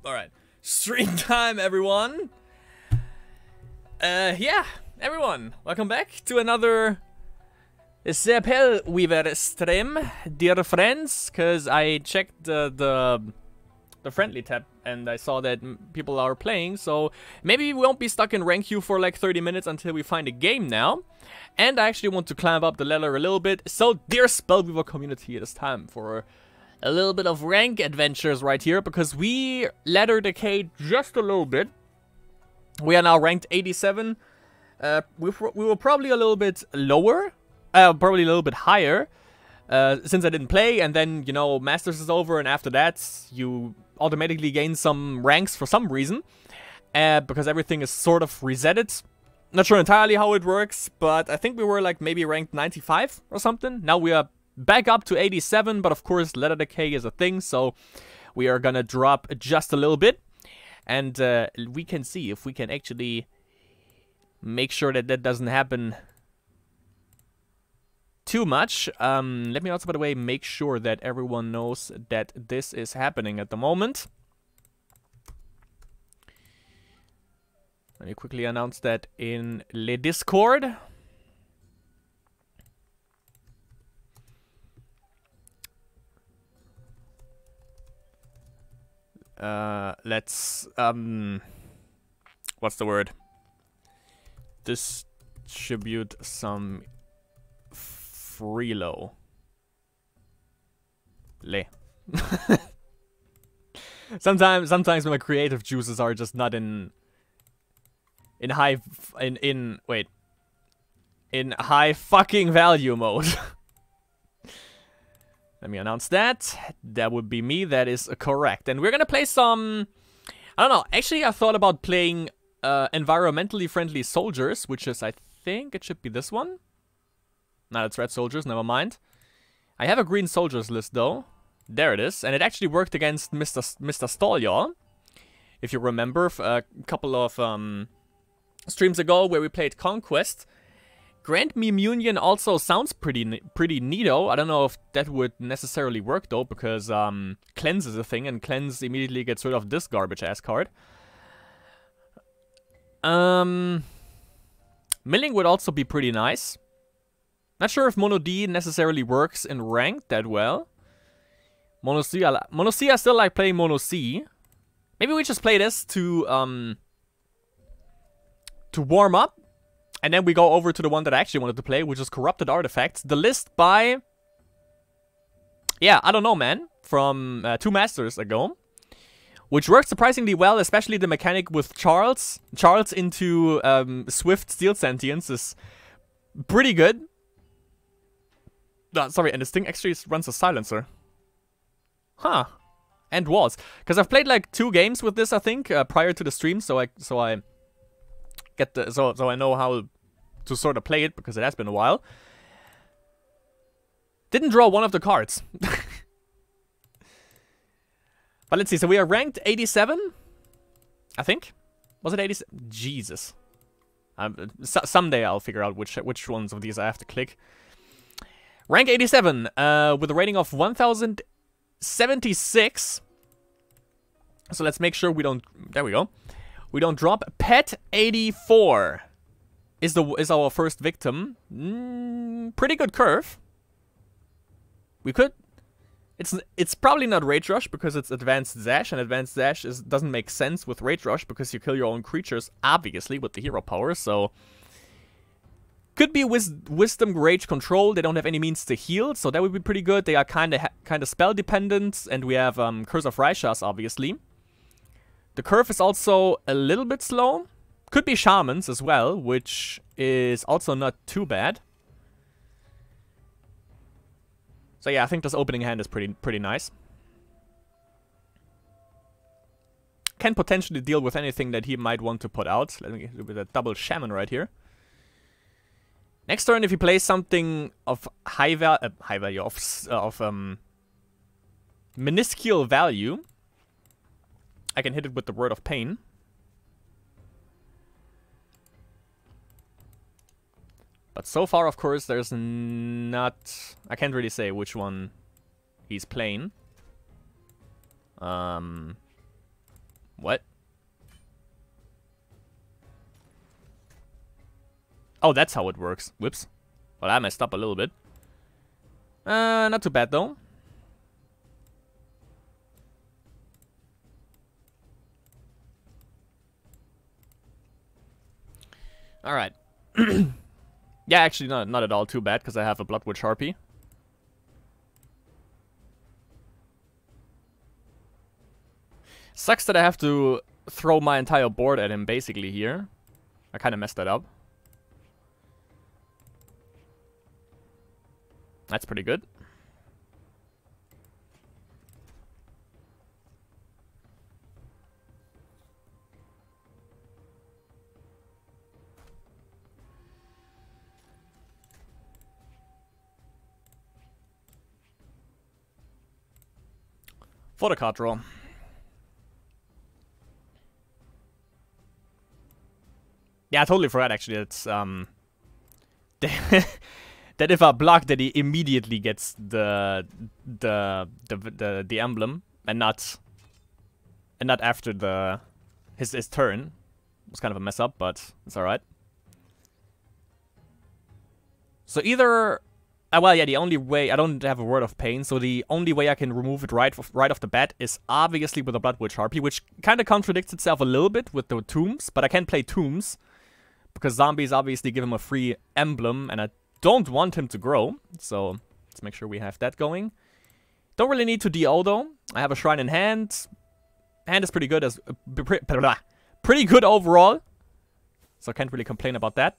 Alright. Stream time, everyone. Yeah, everyone. Welcome back to another Spellweaver stream, dear friends. Because I checked the friendly tab and I saw that people are playing. So maybe we won't be stuck in rank queue for like 30 minutes until we find a game now. And I actually want to climb up the ladder a little bit. So, dear Spellweaver community, it is time for a little bit of rank adventures right here, because we ladder decayed just a little bit. We are now ranked 87. We were probably a little bit lower, probably a little bit higher, since I didn't play, and then, you know, Masters is over, and after that, you automatically gain some ranks for some reason, because everything is sort of resetted. Not sure entirely how it works, but I think we were like maybe ranked 95 or something. Now we are back up to 87, but of course ladder decay is a thing, so we are gonna drop just a little bit, and we can see if we can actually make sure that that doesn't happen too much. Let me also, by the way, make sure that everyone knows that this is happening at the moment. Let me quickly announce that in Le Discord. Let's, what's the word? Distribute some freelo. Sometimes when my creative juices are just not in high fucking value mode. Let me announce that. That would be me. That is correct. And we're gonna play some, I don't know. Actually, I thought about playing environmentally friendly soldiers, which is, I think it should be this one. No, it's red soldiers. Never mind. I have a green soldiers list though. There it is, and it actually worked against Mr. Stalljaw, if you remember, a couple of streams ago where we played Conquest. Grant Me Munion also sounds pretty neato. I don't know if that would necessarily work though, because Cleanse is a thing, and Cleanse immediately gets rid of this garbage-ass card. Milling would also be pretty nice. Not sure if Mono D necessarily works in rank that well. Mono C, I still like playing Mono C. Maybe we just play this to warm up, and then we go over to the one that I actually wanted to play, which is Corrupted Artifacts. The list by, yeah, I don't know, man, from 2 Masters ago, which worked surprisingly well, especially the mechanic with Charles. Charles into Swift Steel Sentience is pretty good. Sorry, and this thing actually runs a silencer. Huh. And was. Because I've played like 2 games with this, I think, prior to the stream, so I get the, so I know how to sort of play it, because it has been a while. Didn't draw one of the cards. But let's see, so we are ranked 87, I think. Was it 87? Jesus. Someday I'll figure out which ones of these I have to click. Rank 87, with a rating of 1076. So let's make sure we don't, there we go. We don't drop. Pet 84 is our first victim. Pretty good curve. We could, it's probably not Rage Rush because it's Advanced Zash, and Advanced Zash doesn't make sense with Rage Rush because you kill your own creatures, obviously, with the hero power, so could be Wisdom Rage Control. They don't have any means to heal, so that would be pretty good. They are kind of spell dependent, and we have Curse of Raishas, obviously. The curve is also a little bit slow. Could be Shamans as well, which is also not too bad. So yeah, I think this opening hand is pretty nice. Can potentially deal with anything that he might want to put out. Let me do with a double Shaman right here. Next turn, if he plays something of high value, of minuscule value, I can hit it with the Word of Pain. But so far, of course, there's not... I can't really say which one he's playing. What? Oh, that's how it works. Whoops. Well, I messed up a little bit. Not too bad, though. Alright. Yeah, actually, not at all too bad, because I have a Blood Witch Harpy. Sucks that I have to throw my entire board at him, basically, here. I kind of messed that up. That's pretty good. For the card draw. Yeah, I totally forgot actually. It's that if I block, that he immediately gets the emblem, and not after his turn. It was kind of a mess up, but it's all right. So either. Well, yeah, the only way... I don't have a Word of Pain, so the only way I can remove it right off the bat is obviously with a Blood Witch Harpy, which kind of contradicts itself a little bit with the Tombs, but I can play Tombs, because zombies obviously give him a free emblem, and I don't want him to grow, so let's make sure we have that going. Don't really need to DO, though. I have a Shrine in hand. Hand is pretty good, pretty good overall, so I can't really complain about that.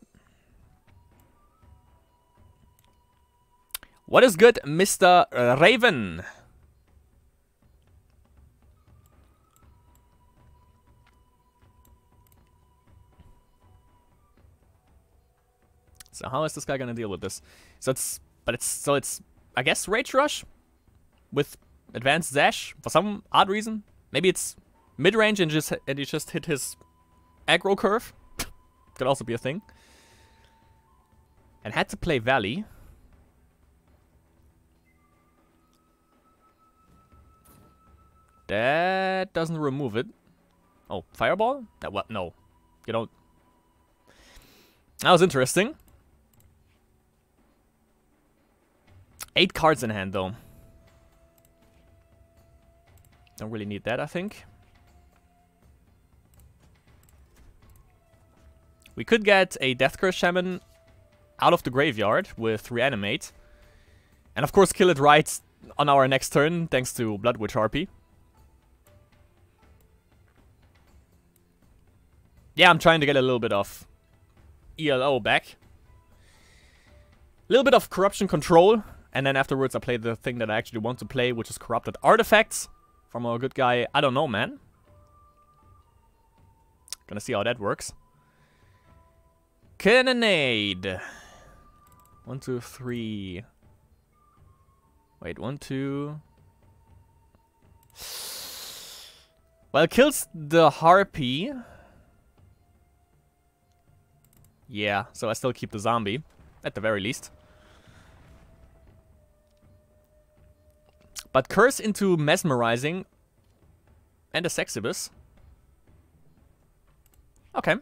What is good, Mr. Raven? So how is this guy gonna deal with this? So it's I guess Rage Rush with Advanced Zash for some odd reason. Maybe it's mid range and he just hit his aggro curve. Could also be a thing. And had to play Valley. That doesn't remove it. Oh, Fireball? That what? No. You don't. That was interesting. 8 cards in hand, though. Don't really need that, I think. We could get a Death Curse Shaman out of the graveyard with Reanimate. And of course kill it right on our next turn, thanks to Blood Witch Harpy. Yeah, I'm trying to get a little bit of ELO back. A little bit of Corruption Control. And then afterwards I play the thing that I actually want to play, which is Corrupted Artifacts. From our good guy, I don't know, man. Gonna see how that works. Cannonade. 1, 2, 3. Wait, 1, 2. Well, it kills the Harpy. Yeah, so I still keep the zombie, at the very least. But Curse into Mesmerizing and a Sexibus. Okay.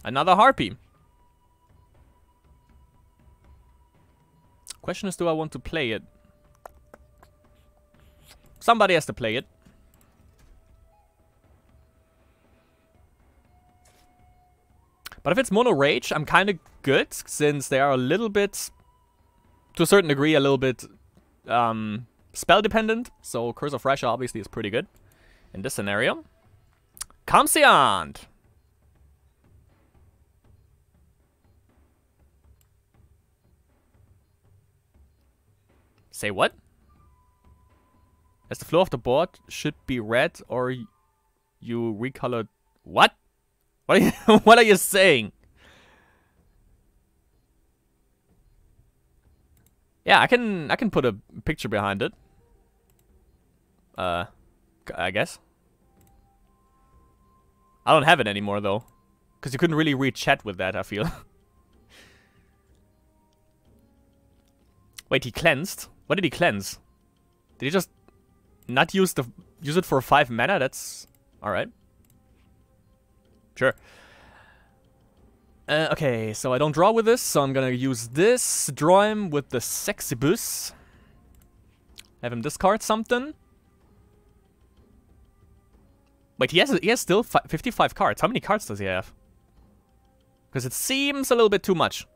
Another Harpy. Question is, do I want to play it? Somebody has to play it. But if it's Mono Rage, I'm kind of good, since they are a little bit, to a certain degree, a little bit spell dependent. So Curse of Rasha obviously is pretty good in this scenario. Comseant! Say what? As the floor of the board should be red, or you recolored... What? What are you, what are you saying? Yeah, I can put a picture behind it. I guess. I don't have it anymore though, because you couldn't really read chat with that, I feel. Wait, he cleansed? What did he cleanse? Did he just not use the use it for 5 mana, that's alright. Sure. Okay, so I don't draw with this, so I'm gonna use this, draw him with the Sexibus. Have him discard something. Wait, he has still 55 cards. How many cards does he have? Because it seems a little bit too much.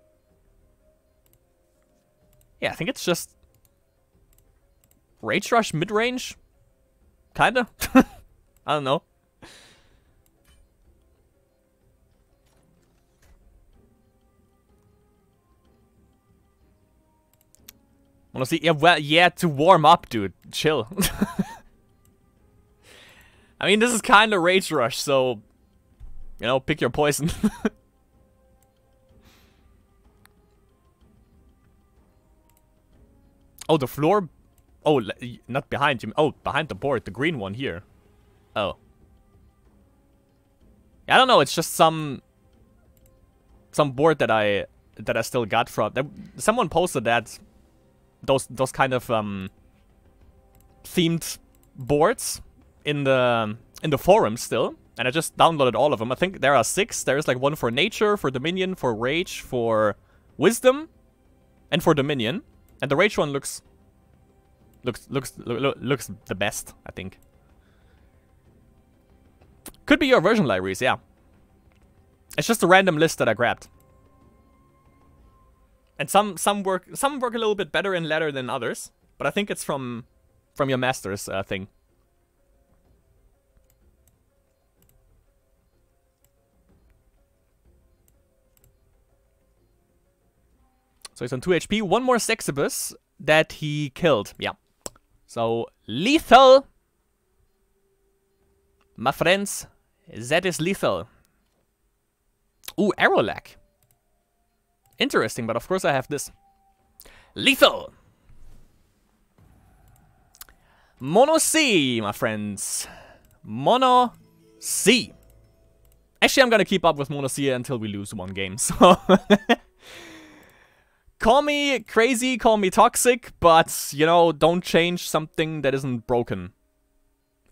Yeah, I think it's just Rage Rush mid-range? Kinda? I don't know. Wanna see? Yeah, well, yeah, to warm up, dude. Chill. I mean, this is kinda Rage Rush, so... You know, pick your poison. Oh, the floor... Oh, not behind you. Oh, behind the board. The green one here. Oh. I don't know. It's just some board that I still got from... Someone posted that... Those kind of themed boards in the forum still. And I just downloaded all of them. I think there are 6. There's like one for nature, for Dominion, for Rage, for Wisdom, and for Dominion. And the Rage one looks the best, I think. Could be your version libraries, yeah. It's just a random list that I grabbed. And some work a little bit better in ladder than others, but I think it's from your master's thing. So he's on 2 HP. One more Sexibus that he killed. Yeah. So, lethal. My friends, that is lethal. Ooh, arrow lag. Interesting, but of course I have this. Lethal. Mono C, my friends. Mono C. Actually, I'm gonna keep up with Mono C until we lose one game, so... Call me crazy, call me toxic, but, you know, don't change something that isn't broken.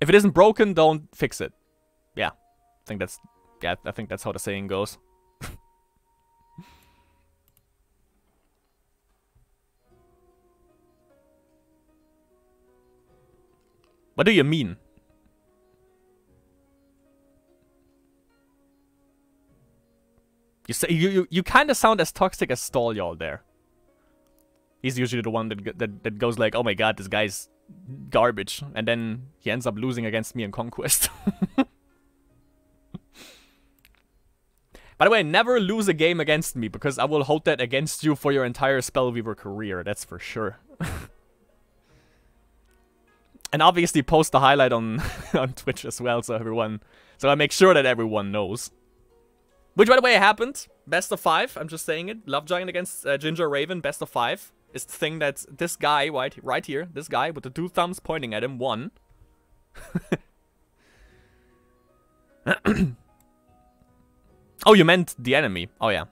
If it isn't broken, don't fix it. Yeah, I think that's how the saying goes. What do you mean? You say you kind of sound as toxic as Stall y'all there. He's usually the one that goes like, oh my god, this guy's garbage. And then he ends up losing against me in Conquest. By the way, never lose a game against me, because I will hold that against you for your entire Spellweaver career, that's for sure. And obviously post the highlight on, on Twitch as well, so I make sure that everyone knows. Which, by the way, happened. Best of 5, I'm just saying it. Love Giant against Ginger Raven, best of 5. Is the thing that this guy, right here, this guy with the 2 thumbs pointing at him, won. Oh, you meant the enemy. Oh, yeah.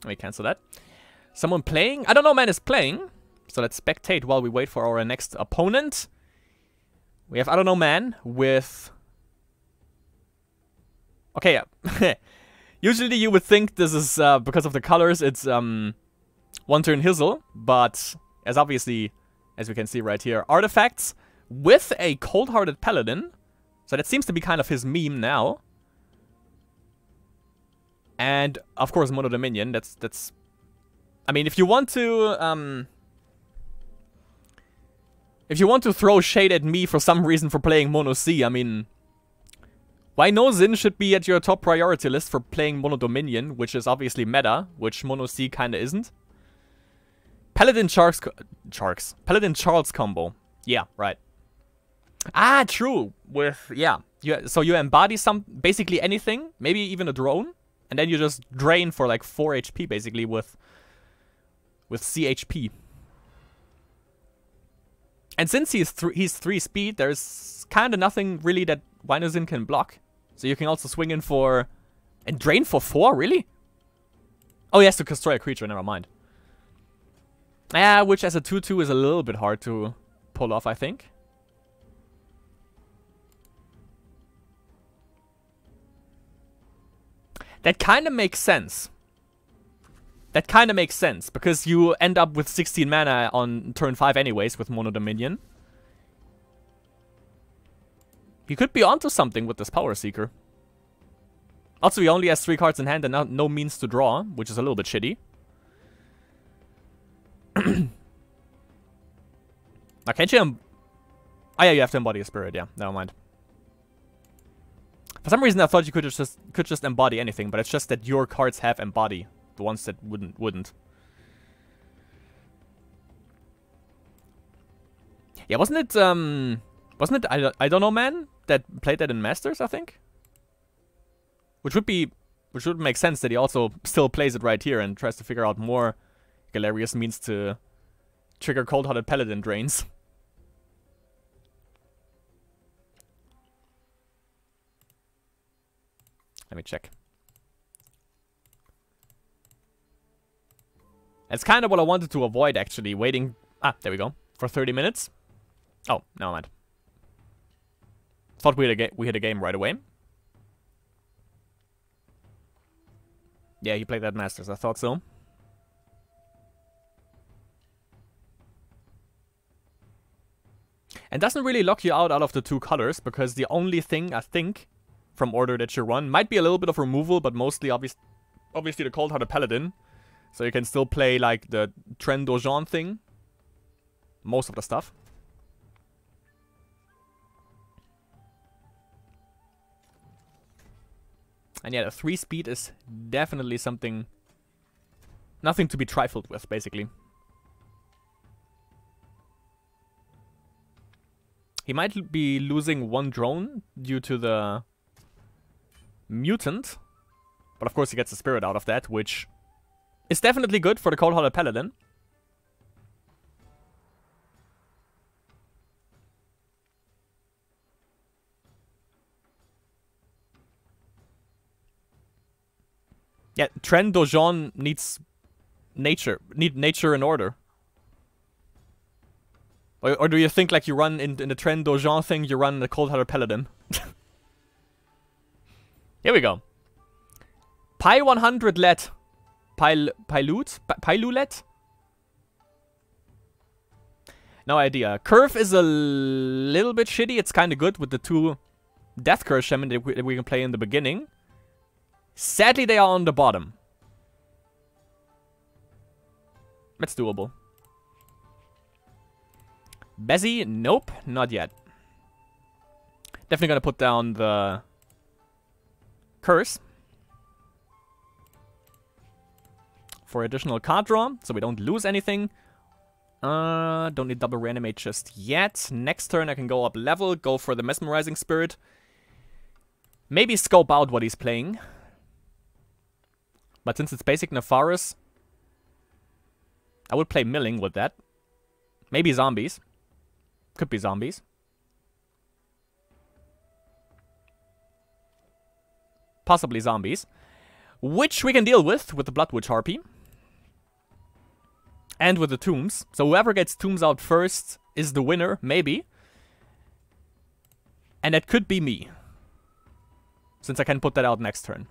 Let me cancel that. Someone playing? I don't know, man is playing. So let's spectate while we wait for our next opponent. We have I don't know, man with... Okay, yeah. Usually you would think this is, because of the colors, it's one turn Hizzle. But, as obviously, as we can see right here, artifacts with a cold-hearted paladin. So that seems to be kind of his meme now. And, of course, Mono Dominion. That's... I mean, if you want to... If you want to throw shade at me for some reason for playing Mono C, I mean... Why no Zin should be at your top priority list for playing Mono Dominion, which is obviously meta, which Mono C kinda isn't. Paladin Paladin Charles combo. Yeah, right. Ah, true. With, yeah. So you embody basically anything, maybe even a drone, and then you just drain for like 4 HP basically with CHP. And since he's 3 speed, there's kinda nothing really that Winozin can block. So you can also swing in for... And drain for 4, really? Oh, he has to destroy a creature, never mind. Yeah, which as a 2/2 is a little bit hard to pull off, I think. That kind of makes sense. That kind of makes sense, because you end up with 16 mana on turn 5 anyways with Mono Dominion. He could be onto something with this Power Seeker. Also, he only has 3 cards in hand and no means to draw, which is a little bit shitty. Now, can't you... Oh yeah, you have to embody a spirit, yeah. Never mind. For some reason, I thought you could just embody anything, but it's just that your cards have embody. The ones that wouldn't. Yeah, wasn't it I don't know, man, that played that in Masters, I think? Which would make sense that he also still plays it right here and tries to figure out more hilarious means to trigger Cold-Hearted Paladin drains. Let me check. That's kind of what I wanted to avoid, actually. Waiting... Ah, there we go. For 30 minutes. Oh, never mind. Thought we hit a game right away. Yeah, he played that Masters. I thought so. And doesn't really lock you out of the 2 colors, because the only thing, I think, from order that you run might be a little bit of removal, but mostly, obviously the Cold-Hearted Paladin. So you can still play, like, the Tren Dojon thing. Most of the stuff. And yeah, the 3 speed is definitely something... Nothing to be trifled with, basically. He might be losing 1 drone due to the... Mutant. But of course he gets the spirit out of that, which... It's definitely good for the Cold-Hearted Paladin. Yeah, Tren Dojon needs nature. Need nature in order. Or do you think like you run in the Tren Dojon thing, you run the Cold-Hearted Paladin? Here we go. Pi 100 let. Pilulet? No idea. Curve is a little bit shitty. It's kind of good with the 2 Death Curse Shaman that we can play in the beginning. Sadly, they are on the bottom. That's doable. Bezzy? Nope, not yet. Definitely gonna put down the Curse. For additional card draw, so we don't lose anything. Don't need double reanimate just yet. Next turn I can go up level, go for the Mesmerizing Spirit. Maybe scope out what he's playing. But since it's basic Nefaris, I would play Milling with that. Maybe zombies. Could be zombies. Possibly zombies. Which we can deal with the Bloodwitch Harpy. And with the tombs. So whoever gets tombs out first is the winner, maybe. And that could be me. Since I can put that out next turn.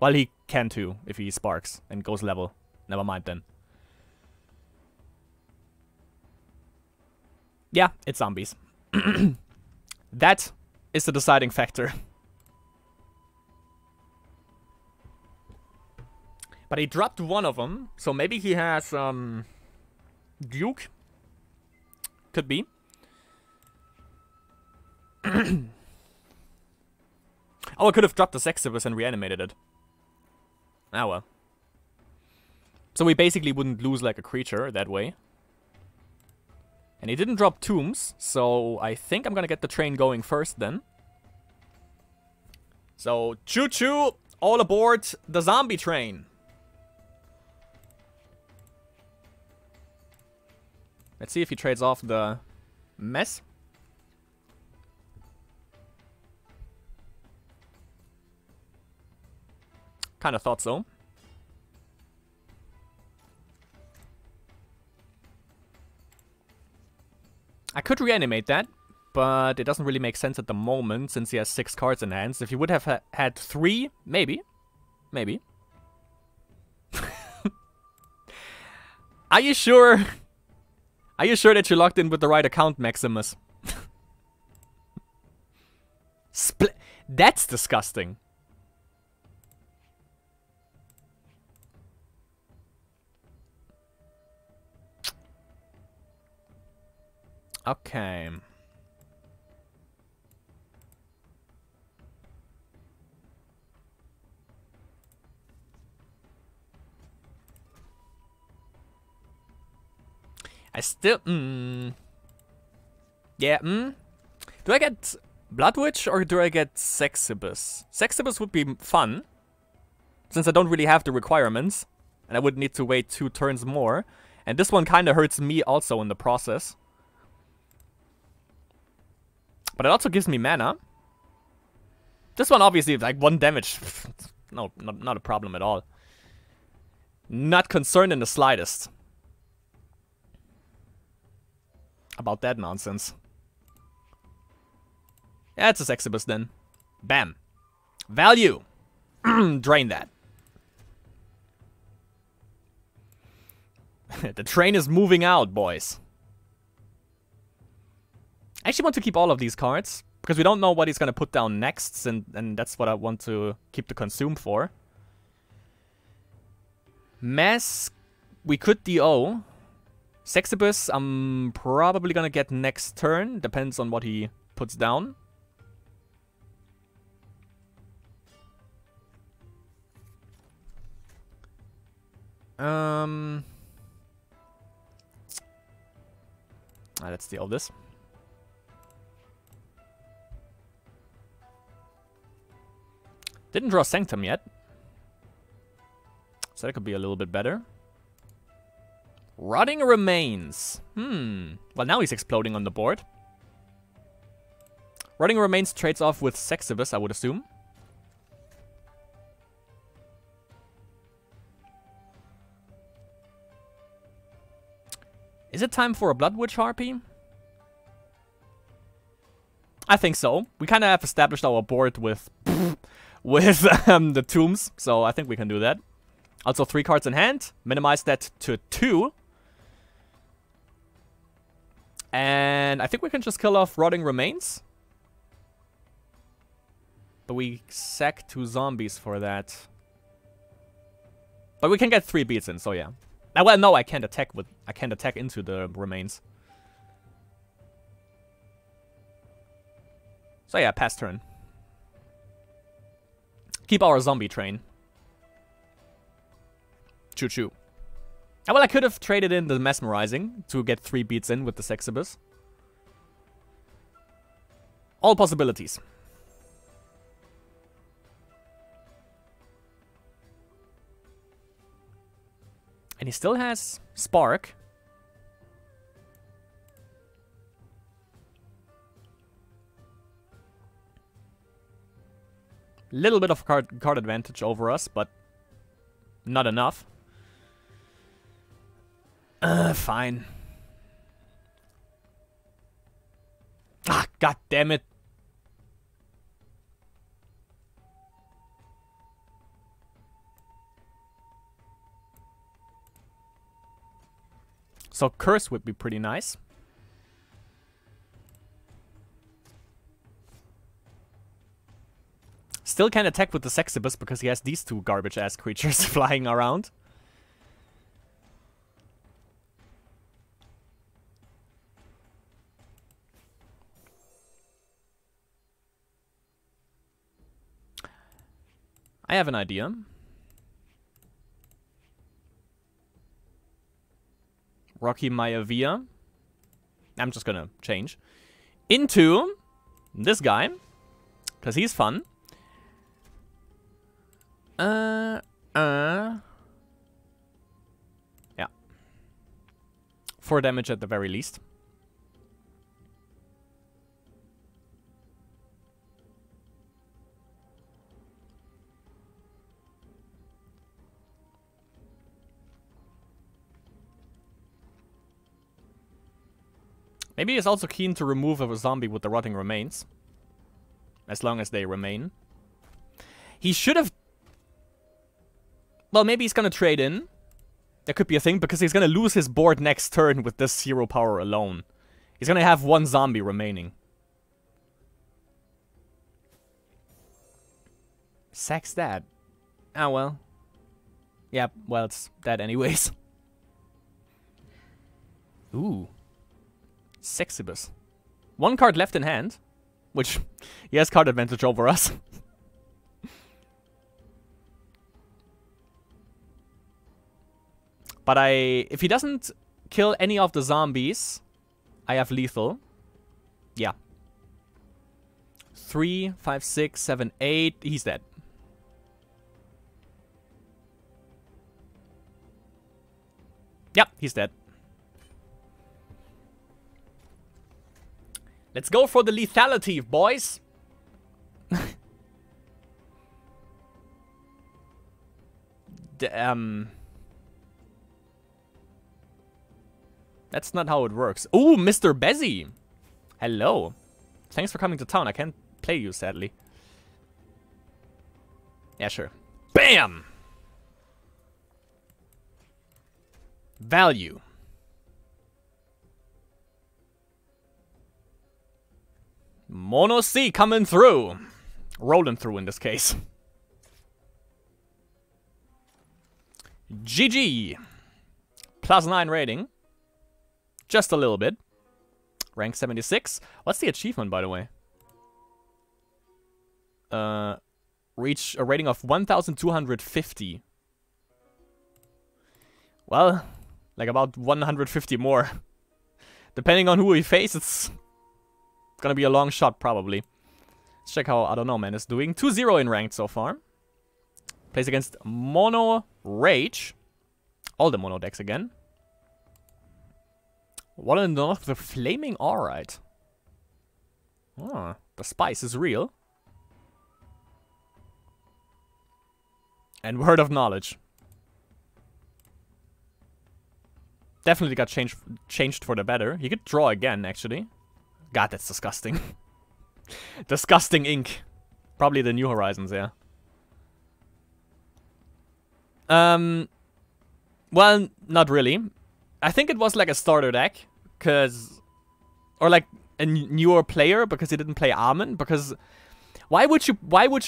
Well, he can too, if he sparks and goes level. Never mind then. Yeah, it's zombies. That is the deciding factor. But he dropped one of them, so maybe he has, Duke. Could be. Oh, I could have dropped the Sextivus and reanimated it. Ah, well. So we basically wouldn't lose like a creature that way. And he didn't drop tombs, so I think I'm gonna get the train going first then. So, choo-choo! All aboard the zombie train! Let's see if he trades off the mess. Kinda thought so. I could reanimate that, but it doesn't really make sense at the moment since he has 6 cards in hand. If he would have had 3, maybe. Maybe. Are you sure? Are you sure that you're logged in with the right account, Maximus? That's disgusting. Okay. I still... Yeah, Do I get Blood Witch or do I get Sexibus? Sexibus would be fun, since I don't really have the requirements, and I would need to wait 2 turns more. And this one kind of hurts me also in the process. But it also gives me mana. This one obviously, like 1 damage. No, not a problem at all. Not concerned in the slightest about that nonsense. Yeah, it's a Sexibus then. Bam. Value. Drain that. The train is moving out, boys. I actually want to keep all of these cards, because we don't know what he's going to put down next, and that's what I want to keep the consume for. Mask, we could DO. Sexibus, I'm probably going to get next turn, depends on what he puts down. Let's deal this. Didn't draw Sanctum yet, so that could be a little bit better. Rotting Remains. Well, now he's exploding on the board. Rotting Remains trades off with Sexibus, I would assume. Is it time for a Blood Witch Harpy? I think so. We kind of have established our board with the tombs, so I think we can do that. Also 3 cards in hand. Minimize that to 2. And I think we can just kill off Rotting Remains. But we sack 2 zombies for that. But we can get 3 beats in, so yeah. Well, no, I can't attack into the remains. So yeah, pass turn. Keep our zombie train. Choo choo. Well, I could have traded in the mesmerizing to get 3 beats in with the Sexibus. All possibilities. And he still has Spark. Little bit of card advantage over us, but not enough. Fine. Ah, god damn it. So Curse would be pretty nice. Still can't attack with the Sexibus because he has these 2 garbage-ass creatures flying around. I have an idea. Rocky Maivia. I'm just gonna change into this guy, because he's fun. Yeah. 4 damage at the very least. Maybe he's also keen to remove a zombie with the rotting remains. As long as they remain. He should have... Well, maybe he's gonna trade in. That could be a thing, because he's gonna lose his board next turn with this 0 power alone. He's gonna have 1 zombie remaining. Sacks that. Ah, well. Yeah, well, it's dead anyways. Ooh. Sexibus. 1 card left in hand. Which, he has card advantage over us. But if he doesn't kill any of the zombies, I have lethal. Yeah. 3, 5, 6, 7, 8. He's dead. Yep, he's dead. Let's go for the lethality, boys. That's not how it works. Ooh, Mr. Bezzy. Hello. Thanks for coming to town. I can't play you, sadly. Yeah, sure. Bam! Value. Mono C coming through. Rolling through in this case. GG. +9 rating. Just a little bit. Rank 76. What's the achievement, by the way? Reach a rating of 1,250. Well, like about 150 more. Depending on who we face, it's gonna be a long shot, probably. Let's check how, I don't know, man, is doing. 2-0 in ranked so far. Plays against Mono Rage. All the Mono decks again. What in the flaming alright. Oh, the spice is real. And word of knowledge. Definitely got changed for the better. He could draw again, actually. God, that's disgusting. Disgusting ink. Probably the New Horizons, yeah. Well, not really. I think it was like a starter deck, or like a newer player, because he didn't play Armin, because why would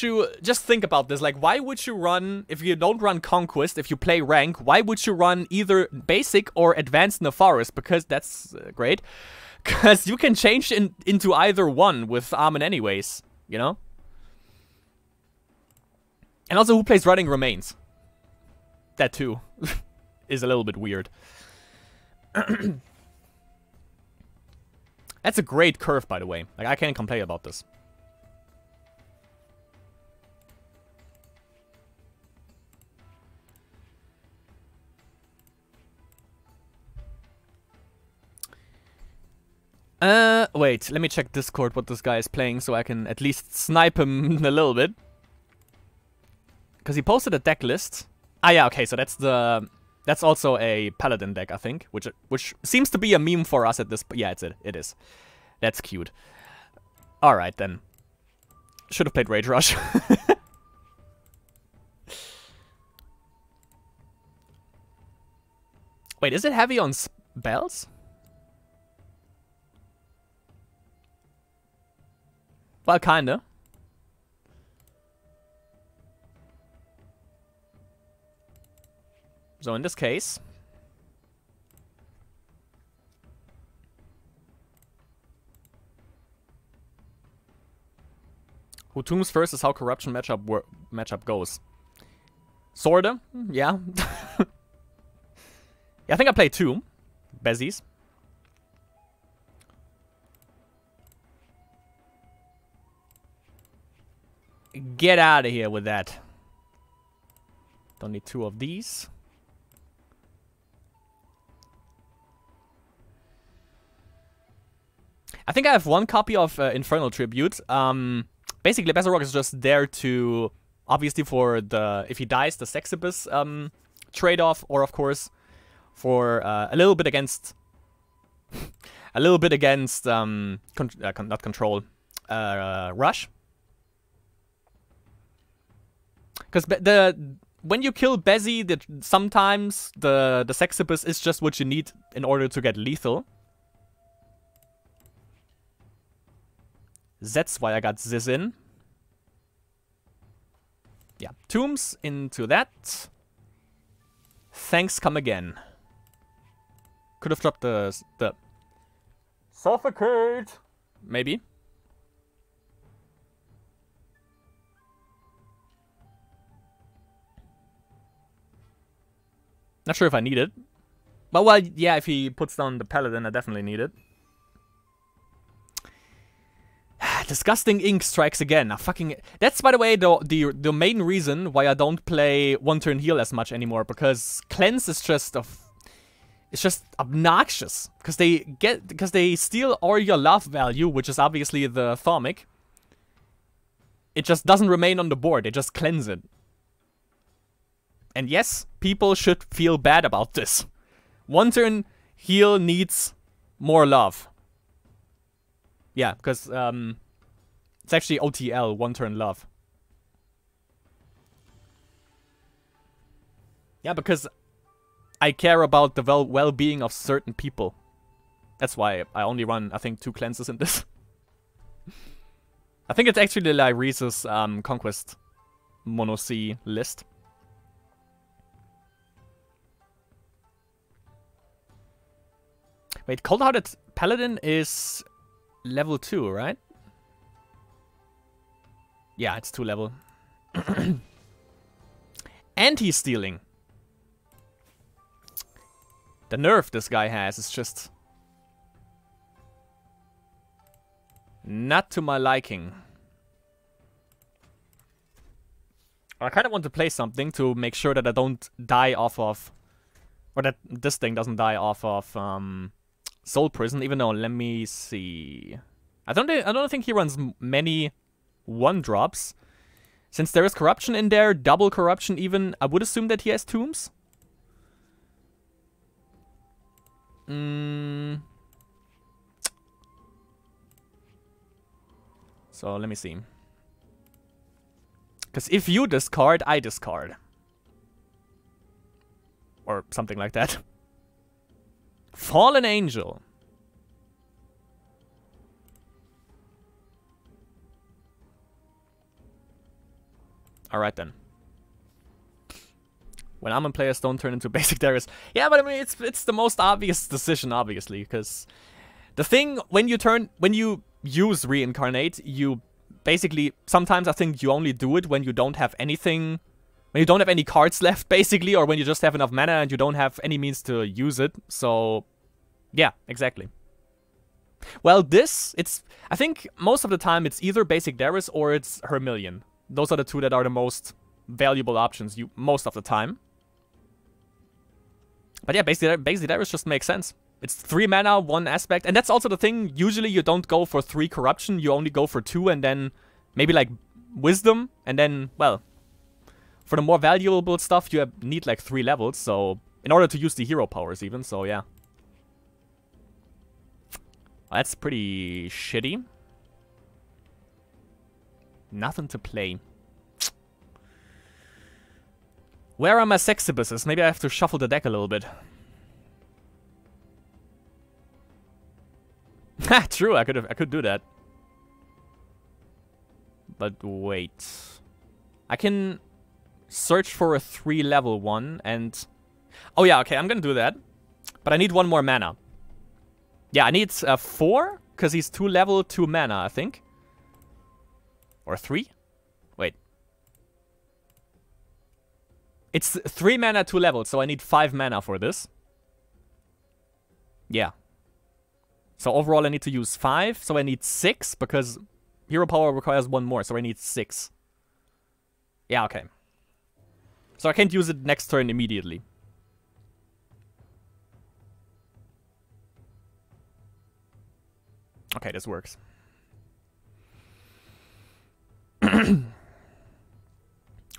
you just think about this, like, why would you run, if you don't run Conquest, if you play rank, why would you run either basic or advanced Nefaris? Because that's great, because you can change into either one with Armin anyways, you know? And also, who plays Rotting Remains? That too is a little bit weird. That's a great curve, by the way. Like, I can't complain about this. Wait, let me check Discord what this guy is playing so I can at least snipe him a little bit. Because he posted a deck list. Ah, yeah, okay, so that's also a Paladin deck, I think, which seems to be a meme for us at this. Yeah, it is. That's cute. All right then. Should have played Rage Rush. Wait, is it heavy on spells? Well, kinda. So in this case, who tombs first is how corruption matchup goes. Sorta, yeah. Yeah, I think I played 2 Bezzies. Get out of here with that. Don't need 2 of these. I think I have 1 copy of Infernal Tribute. Basically, Bezarok is just there to, obviously, for the, if he dies, the Sexibus trade-off, or of course, for a little bit against... a little bit against not control, rush. Because when you kill Bezzy, sometimes the Sexibus is just what you need in order to get lethal. That's why I got this in. Yeah, tombs into that. Thanks, come again. Could have dropped the suffocate. Maybe. Not sure if I need it. But well, yeah, if he puts down the paladin, I definitely need it. Disgusting ink strikes again. That's, by the way, the main reason why I don't play one turn heal as much anymore, because cleanse is just it's just obnoxious, because they steal all your love value, which is obviously the Thaumic. It just doesn't remain on the board. They just cleanse it. And yes, people should feel bad about this. One turn heal needs more love. Yeah, because it's actually OTL, one turn love. Yeah, because I care about the well-being of certain people. That's why I only run, I think, 2 cleanses in this. I think it's actually like Reese's Conquest Mono C list. Wait, Cold-Hearted Paladin is level 2, right? Yeah, it's 2 level. And he's stealing. The nerf this guy has is just not to my liking. I kind of want to play something to make sure that I don't die off of, or that this thing doesn't die off of Soul Prison. Even though, let me see. I don't think he runs many 1-drops. Since there is corruption in there, double corruption even, I would assume that he has tombs. So let me see. Because if you discard, I discard. Or something like that. Fallen Angel. Alright then. When Almond players don't turn into basic Darius. Yeah, but I mean, it's the most obvious decision, obviously, because the thing, when you use Reincarnate, you basically, sometimes I think you only do it when you don't have anything, when you don't have any cards left, basically, or when you just have enough mana and you don't have any means to use it. So, yeah, exactly. Well, I think most of the time it's either basic Darius or it's Hermillion. Those are the two that are the most valuable options most of the time. But yeah, basically Darius just makes sense. It's 3 mana, 1 aspect. And that's also the thing. Usually you don't go for 3 corruption. You only go for 2 and then maybe like wisdom. And then, well, for the more valuable stuff, you need like 3 levels. So, in order to use the hero powers even. So, yeah. That's pretty shitty. Nothing to play. Where are my Sexibuses? Maybe I have to shuffle the deck a little bit. Ha, true, I could do that. But wait. I can search for a 3-level one and... Oh yeah, okay, I'm gonna do that. But I need 1 more mana. Yeah, I need 4, because he's 2 level, 2 mana, I think. Or 3? Wait. It's 3 mana, 2 levels, so I need 5 mana for this. Yeah. So overall I need to use 5, so I need 6, because hero power requires 1 more, so I need 6. Yeah, okay. So I can't use it next turn immediately. Okay, this works.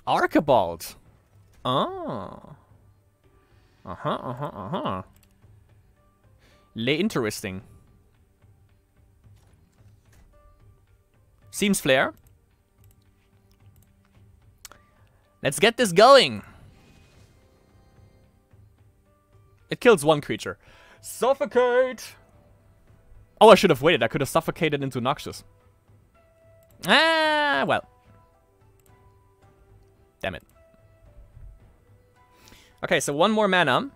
Archibald. Oh. Interesting. Seems fair. Let's get this going. It kills one creature. Suffocate! Oh, I should have waited. I could have suffocated into Noxious. Ah, well. Damn it. Okay, so one more mana.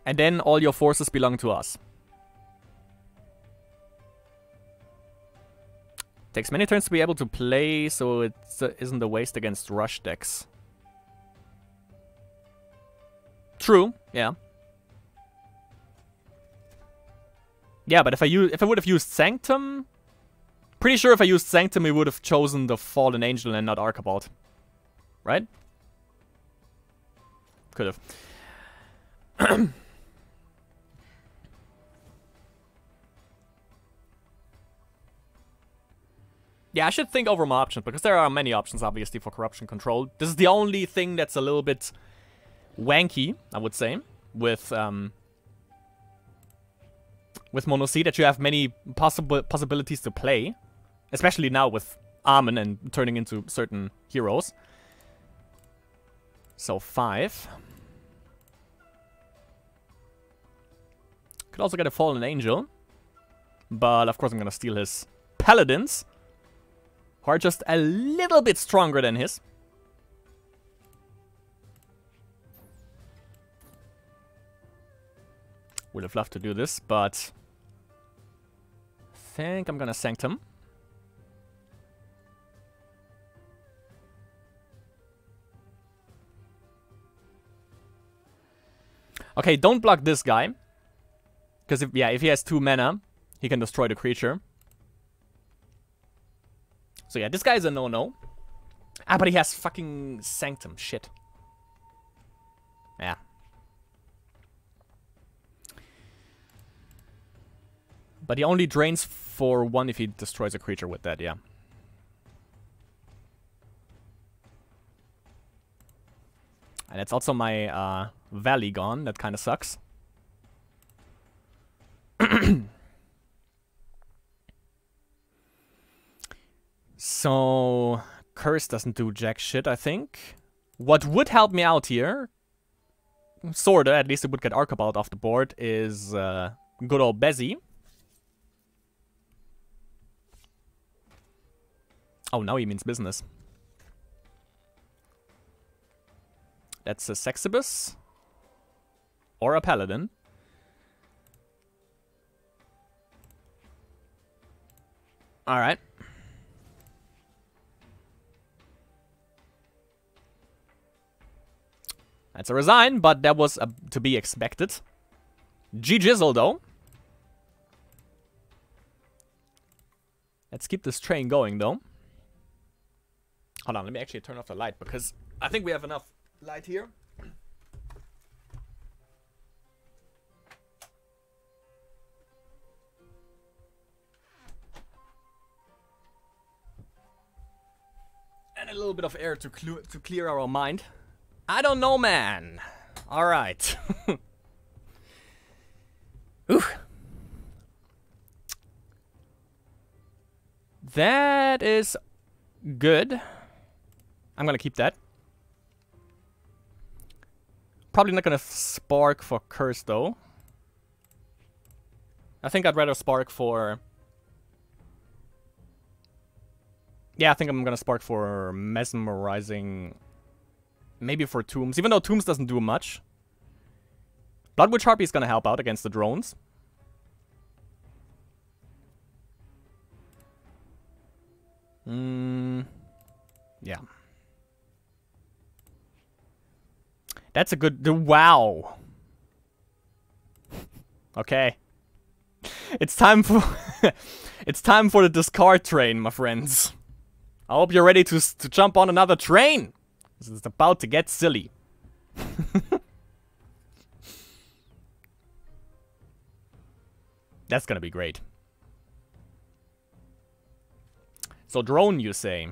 And then all your forces belong to us. Takes many turns to be able to play, so it isn't a waste against rush decks. True, yeah. Yeah, but if I would have used Sanctum, pretty sure if I used Sanctum, we would have chosen the Fallen Angel and not Archibald, right? Could have. Yeah, I should think over my options, because there are many options, obviously, for corruption control. This is the only thing that's a little bit wanky, I would say, with Mono C, that you have many possibilities to play. Especially now with Armin and turning into certain heroes. So 5. Could also get a Fallen Angel. But of course I'm gonna steal his Paladins. Who are just a little bit stronger than his. Would have loved to do this, but I think I'm gonna Sanctum. Okay, don't block this guy. Because if he has 2 mana, he can destroy the creature. So yeah, this guy is a no-no. Ah, but he has fucking Sanctum. Shit. Yeah. But he only drains for 1 if he destroys a creature with that, yeah. And it's also my Valley gone. That kind of sucks. So, Curse doesn't do jack shit, I think. What would help me out here, sorta, at least it would get Archibald off the board, is good old Bezzy. Oh, now he means business. That's a Sexibus. Or a Paladin. Alright. That's a resign, but that was to be expected. G-Jizzle, though. Let's keep this train going, though. Hold on, let me actually turn off the light, because I think we have enough light here. And a little bit of air to clear our mind. I don't know, man. All right. Ooh. That is good. I'm gonna keep that. Probably not gonna spark for Curse, though. I think I'd rather spark for... Yeah, I think I'm gonna spark for Mesmerizing... Maybe for Tombs, even though Tombs doesn't do much. Bloodwitch Harpy is gonna help out against the drones. Yeah. That's a good... Wow. Okay. It's time for... It's time for the discard train, my friends. I hope you're ready to jump on another train. This is about to get silly. That's gonna be great. So drone, you say?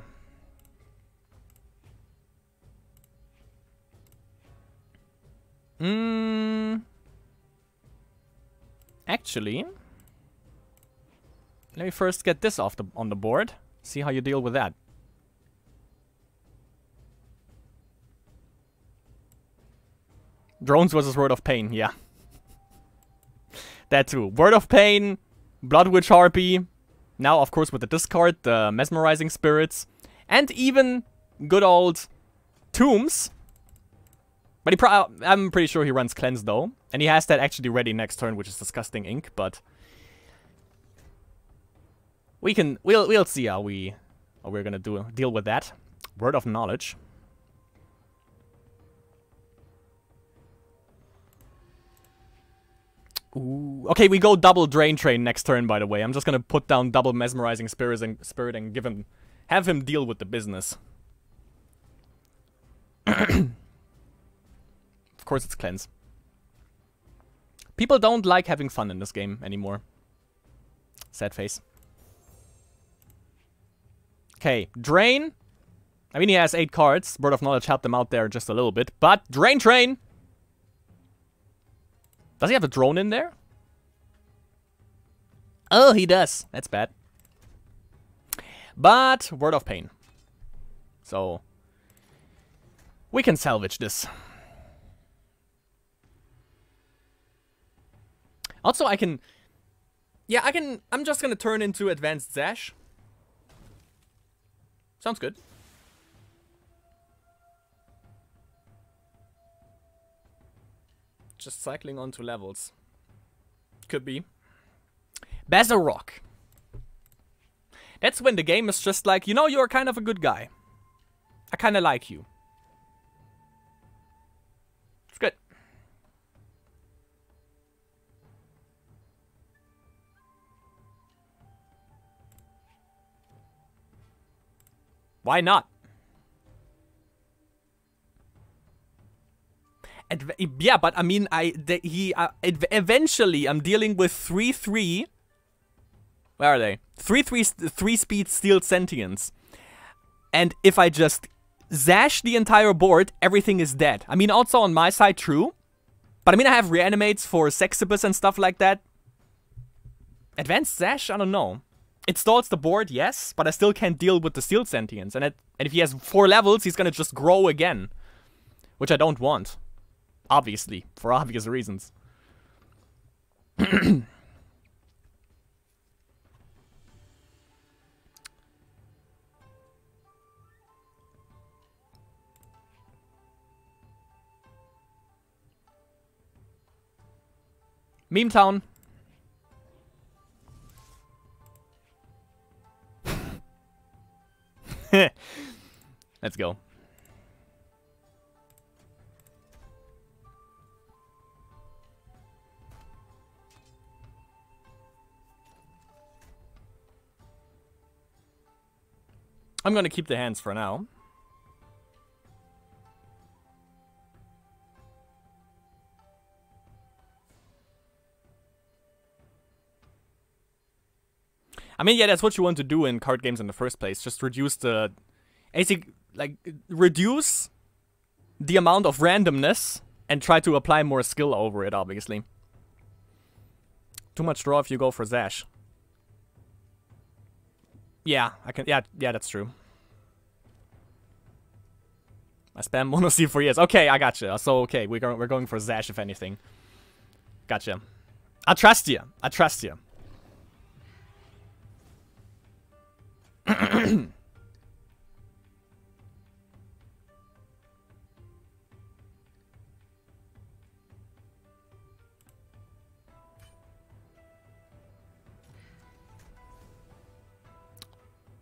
Actually, Let me first get this off on the board. See how you deal with that. Drones versus Word of Pain, yeah. That too. Word of Pain, Blood Witch Harpy. Now, of course, with the discard, the Mesmerizing Spirits. And even good old Tombs. But I'm pretty sure he runs Cleanse, though. And he has that actually ready next turn, which is Disgusting Ink, but... We'll see how we're gonna deal with that. Word of Knowledge. Ooh. Okay, we go double Drain Train next turn, by the way. I'm just gonna put down double Mesmerizing Spirit and have him deal with the business. Of course it's Cleanse. People don't like having fun in this game anymore. Sad face. Okay, Drain. I mean, he has 8 cards. Word of Knowledge helped him out there just a little bit. But, Drain Train! Does he have a drone in there? Oh, he does. That's bad. But, Word of Pain. So, we can salvage this. Also, I can... Yeah, I'm just gonna turn into Advanced Zash. Sounds good. Just cycling onto levels. Could be. Bazarok. That's when the game is just like, you know, you're kind of a good guy. I kind of like you. It's good. Why not? Yeah, but I mean, eventually I'm dealing with 3/3. Where are they? 3/3 Steel Sentience. And if I just zash the entire board, everything is dead. I mean, also on my side, true. But I mean, I have reanimates for Sexibus and stuff like that. Advanced Zash? I don't know. It stalls the board, yes, but I still can't deal with the Steel Sentience. And if he has 4 levels, he's gonna just grow again. Which I don't want. Obviously, for obvious reasons. Meme Town. Let's go. I'm gonna keep the hands for now. I mean, yeah, that's what you want to do in card games in the first place. Just reduce the... reduce the amount of randomness and try to apply more skill over it, obviously. Too much draw if you go for Zash. Yeah, I can... Yeah, that's true. I spam Mono Sea for years. Okay, I gotcha. So, okay, we're going for Zash, if anything. Gotcha. I trust you. I trust you.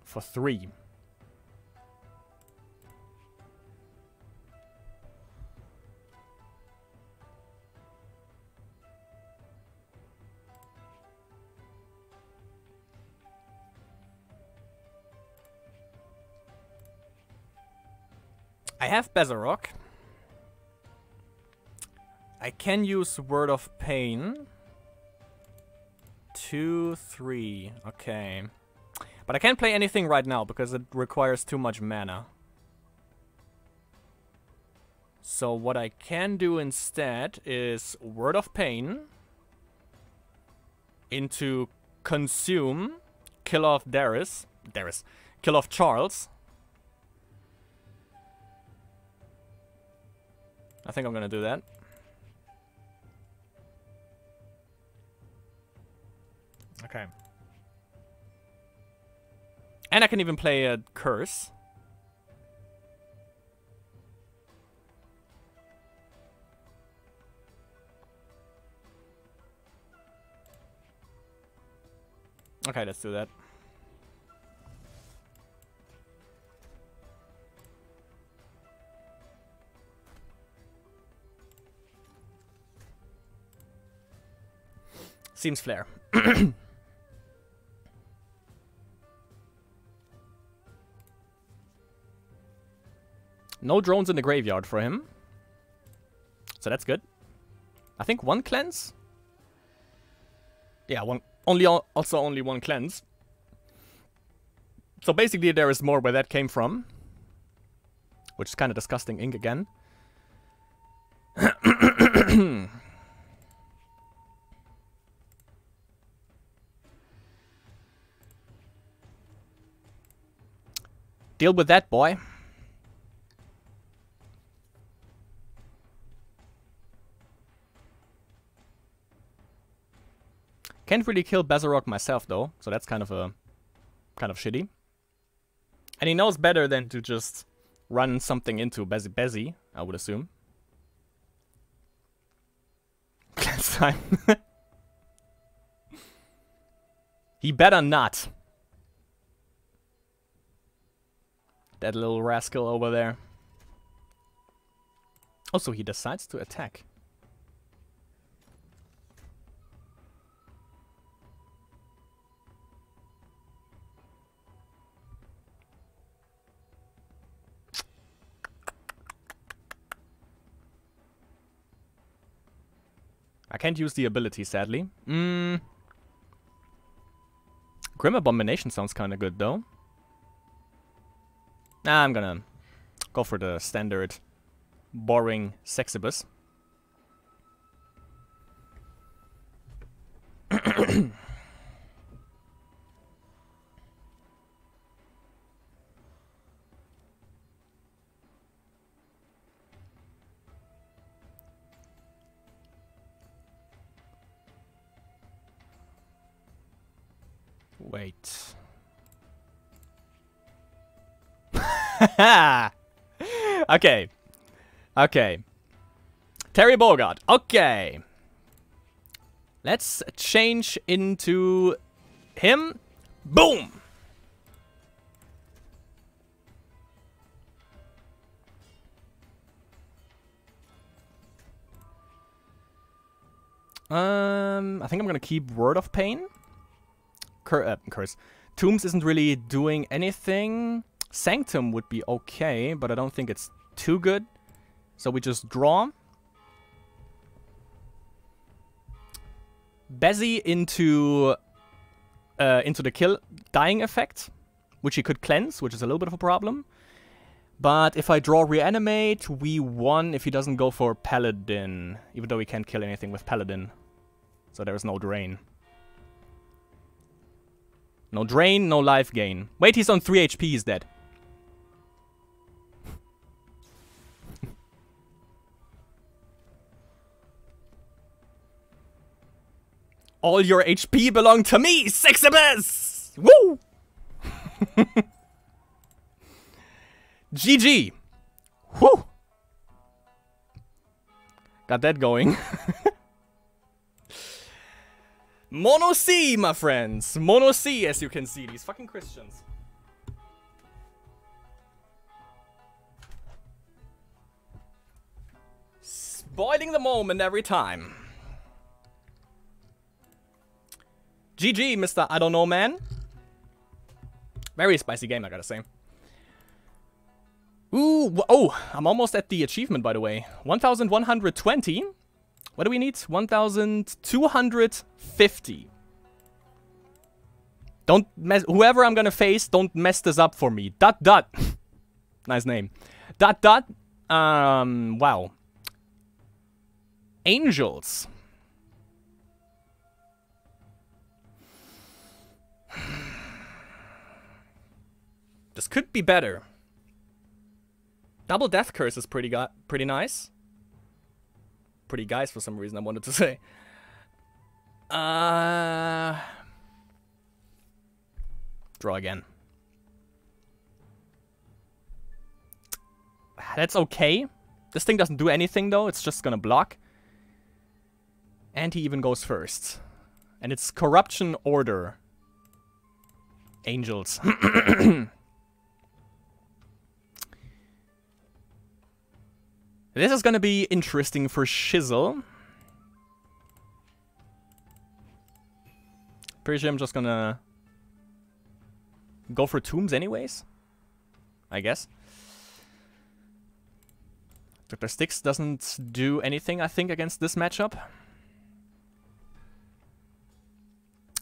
For 3. I have Bazarok. I can use Word of Pain. 2, 3. Okay. But I can't play anything right now because it requires too much mana. So what I can do instead is Word of Pain into Consume, kill off kill off Charles. I think I'm gonna do that. Okay. And I can even play a curse. Okay, let's do that. Seems fair. No drones in the graveyard for him. So that's good. I think one cleanse? Yeah, one. Also only one cleanse. So basically there is more where that came from. Which is kind of disgusting ink again. Deal with that, boy. Can't really kill Bazarok myself though, so that's kind of shitty. And he knows better than to just run something into Bezzy, I would assume. Cleanse time. He better not. That little rascal over there. Also, he decides to attack. I can't use the ability, sadly. Grim Abomination sounds kind of good, though. Nah, I'm gonna go for the standard boring Sexibus. Wait. Okay. Okay. Terry Bogard. Okay. Let's change into him. Boom! I think I'm gonna keep Word of Pain. Curse. Tombs isn't really doing anything. Sanctum would be okay, but I don't think it's too good. So we just draw. Bezzy into the kill dying effect, which he could cleanse, which is a little bit of a problem. But if I draw Reanimate, we won if he doesn't go for Paladin, even though he can't kill anything with Paladin. So there is no drain. No drain, no life gain. Wait, he's on 3 HP, he's dead. All your HP belong to me, Sexibus! Woo! GG! Woo! Got that going. Mono C, my friends. Mono C, as you can see. These fucking Christians. Spoiling the moment every time. GG, Mr. I don't know, man. Very spicy game, I gotta say. Ooh, oh, I'm almost at the achievement, by the way. 1,120. What do we need? 1,250. Don't mess... Whoever I'm gonna face, don't mess this up for me. ... Nice name. ... Wow. Angels. This could be better. Double Death Curse is pretty nice. Pretty guys for some reason I wanted to say. Draw again. That's okay. This thing doesn't do anything though, it's just gonna block. And he even goes first. And it's Corruption Order. Angels. This is gonna be interesting for Shizzle. Pretty sure I'm just gonna go for tombs anyways. I guess. Dr. Styx doesn't do anything, I think, against this matchup.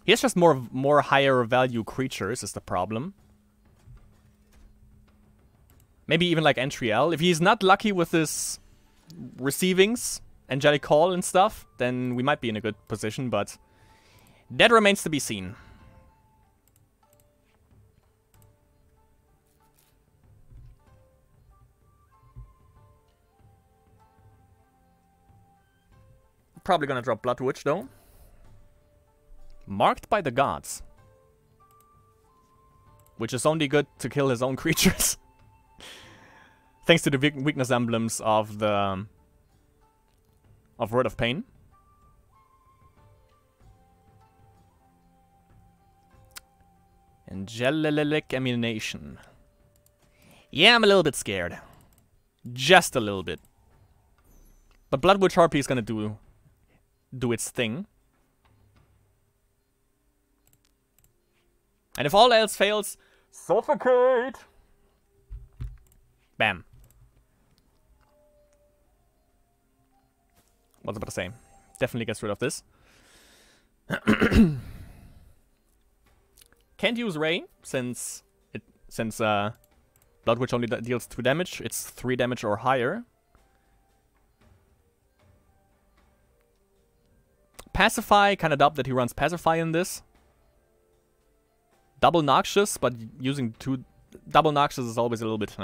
He has just more higher value creatures is the problem. Maybe even like Entriel. If he's not lucky with his receivings, Angelic Call and stuff, then we might be in a good position, but that remains to be seen. Probably gonna drop Blood Witch though. Marked by the Gods. Which is only good to kill his own creatures. Thanks to the weakness emblems of the... of Word of Pain. Angelic Emanation. Yeah, I'm a little bit scared. Just a little bit. But Blood Witch Harpy is gonna do its thing. And if all else fails, suffocate! Bam. What was I about to say? Definitely gets rid of this. Can't use Ray, since Blood Witch only deals 2 damage. It's 3 damage or higher. Pacify, kinda doubt that he runs Pacify in this. Double Noxious, but using 2... Double Noxious is always a little bit...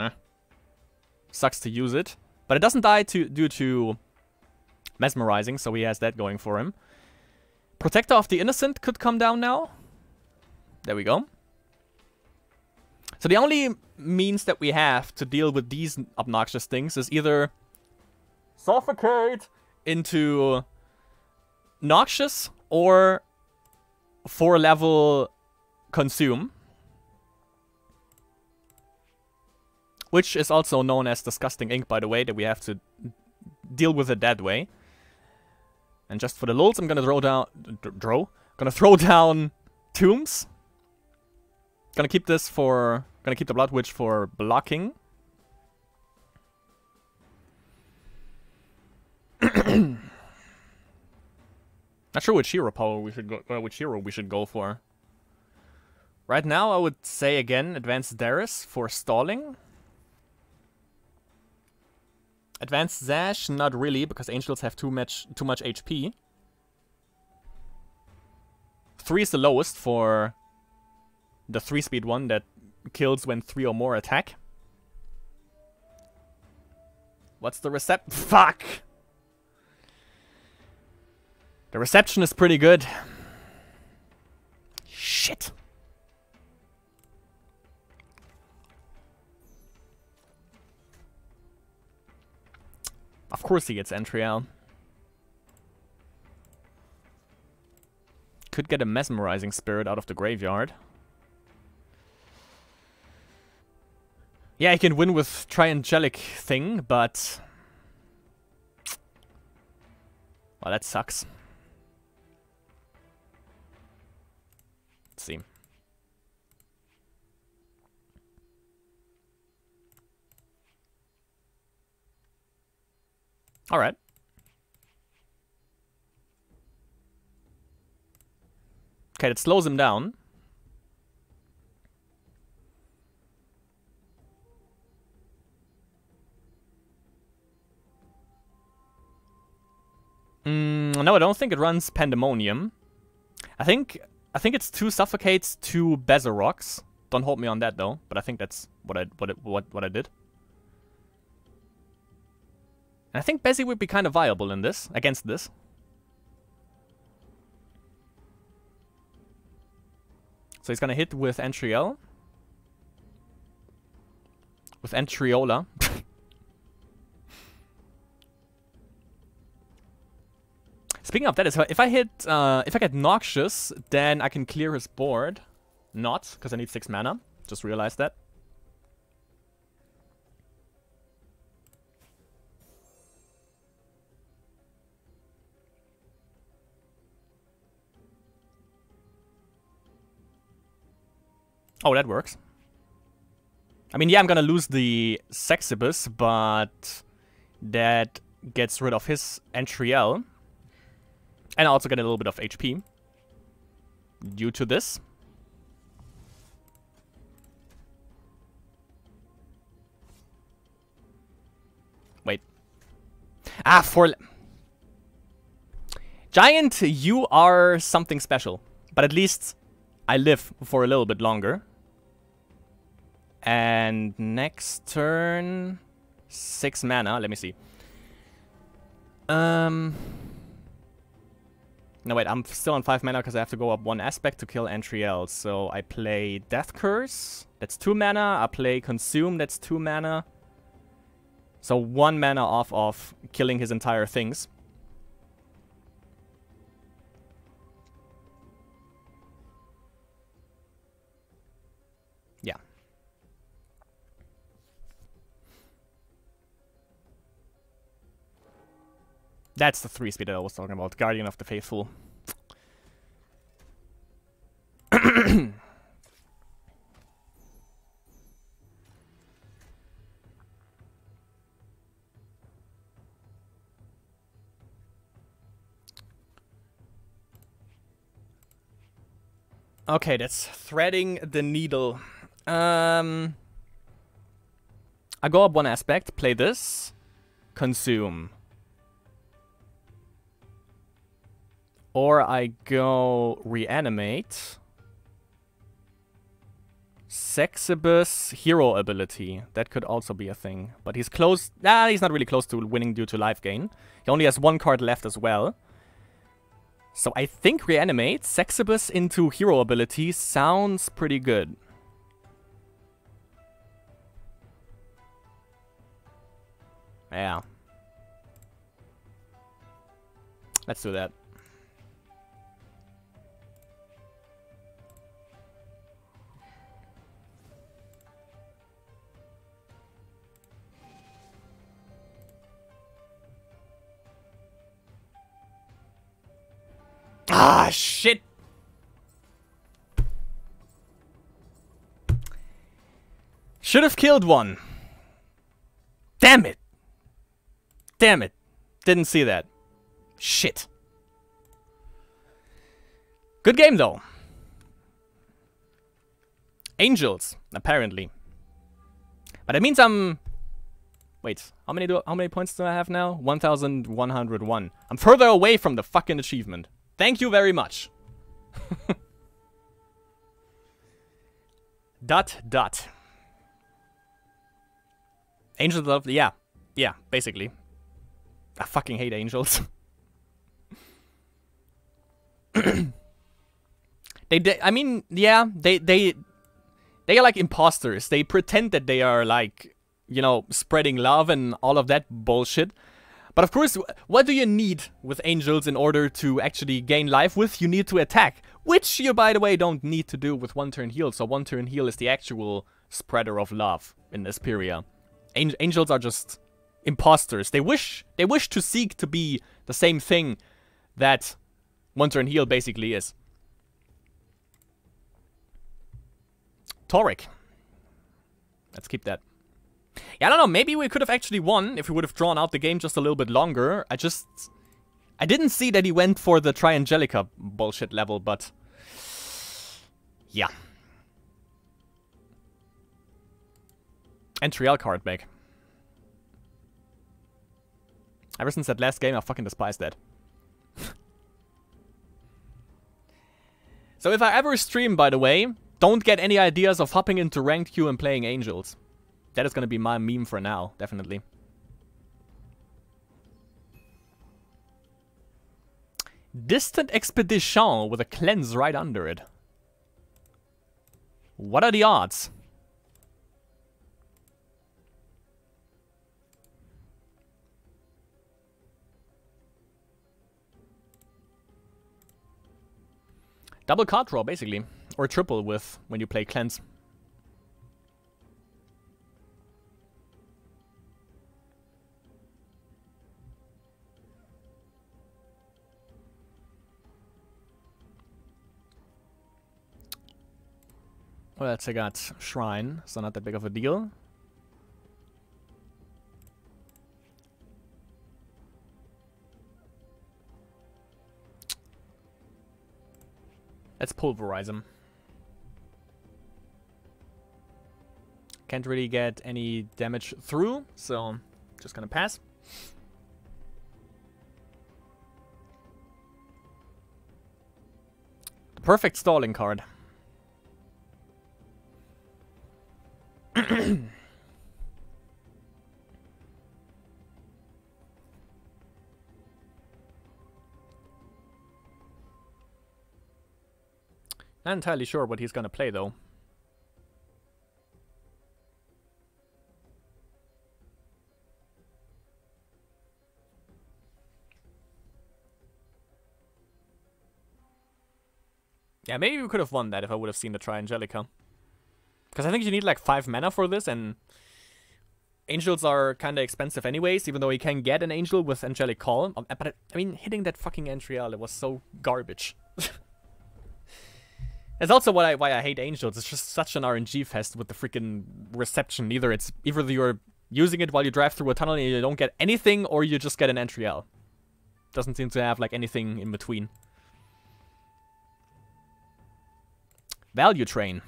Sucks to use it. But it doesn't die due to Mesmerizing, so he has that going for him. Protector of the Innocent could come down now. There we go. So the only means that we have to deal with these obnoxious things is either Suffocate into Noxious or 4-level Consume. Which is also known as Disgusting Ink, by the way, that we have to deal with it that way. And just for the lulz, I'm gonna throw down Tombs. Gonna keep the Blood Witch for blocking. Not sure which hero power we should go. Which hero we should go for. Right now, I would say again, Advanced Darius for stalling. Advanced Zash, not really, because Angels have too much HP. 3 is the lowest for the 3-speed one that kills when 3 or more attack. What's the Fuck! The reception is pretty good. Shit. Of course he gets Entriel. Could get a Mesmerizing Spirit out of the graveyard. Yeah, he can win with Triangelic thing, but... well, that sucks. Let's see. Alright. Okay, that slows him down. No, I don't think it runs Pandemonium. I think it's 2 Suffocates, 2 Bezaroks. Don't hold me on that though, but I think that's what I did. And I think Bessie would be kind of viable in this, against this. So he's gonna hit with Entriel. With Entriola. Speaking of that, if I get Noxious, then I can clear his board. Not, because I need 6 mana. Just realized that. Oh, that works. I mean, yeah, I'm gonna lose the Sexibus, but that gets rid of his Entriel. And I also get a little bit of HP due to this. Wait. Ah, Giant, you are something special. But at least I live for a little bit longer. And next turn, 6 mana. Let me see. No, wait, I'm still on 5 mana because I have to go up 1 aspect to kill Entriel. So I play Death Curse. That's 2 mana. I play Consume. That's 2 mana. So 1 mana off of killing his entire things. Yeah. That's the 3-speed that I was talking about. Guardian of the Faithful. Okay, that's threading the needle. I go up 1 aspect, play this, consume. Or I go reanimate. Sexibus hero ability. That could also be a thing. But he's close. He's not really close to winning due to life gain. He only has 1 card left as well. So I think reanimate Sexibus into hero ability sounds pretty good. Yeah. Let's do that. Ah, shit! Should have killed one. Damn it! Damn it. Didn't see that. Shit. Good game, though. Angels, apparently. But it means I'm... Wait, how many points do I have now? 1,101. I'm further away from the fucking achievement. Thank you very much. Dot. Angels love... Yeah, basically. I fucking hate angels. I mean, yeah, they are like imposters. They pretend that they are like, you know, spreading love and all of that bullshit. But of course, what do you need with angels in order to actually gain life with? You need to attack, which you, by the way, don't need to do with 1 turn heal. So 1 turn heal is the actual spreader of love in Vesperia. Angels are just imposters. They wish to seek to be the same thing that 1 turn heal basically is. Toric. Let's keep that. Yeah, I don't know, maybe we could have actually won if we would have drawn out the game just a little bit longer. I didn't see that he went for the Triangelica bullshit level, but... yeah. And Trial card back. Ever since that last game, I fucking despise that. So if I ever stream, by the way, don't get any ideas of hopping into ranked queue and playing angels. That is gonna be my meme for now, definitely. Distant Expedition with a cleanse right under it. What are the odds? Double card draw, basically. Or triple with when you play cleanse. Well, let's check out Shrine, so not that big of a deal. Let's pulverize him. Can't really get any damage through, so just gonna pass. The perfect stalling card. Not entirely sure what he's gonna play though. Yeah, maybe we could have won that if I would have seen the Triangelica. Because I think you need like 5 mana for this, and angels are kind of expensive anyways, even though you can get an angel with Angelic Call. But I mean, hitting that fucking Entrial, it was so garbage. That's also why I hate angels. It's just such an RNG fest with the freaking reception. Either you're using it while you drive through a tunnel and you don't get anything, or you just get an Entrial. Doesn't seem to have like anything in between. Value Train.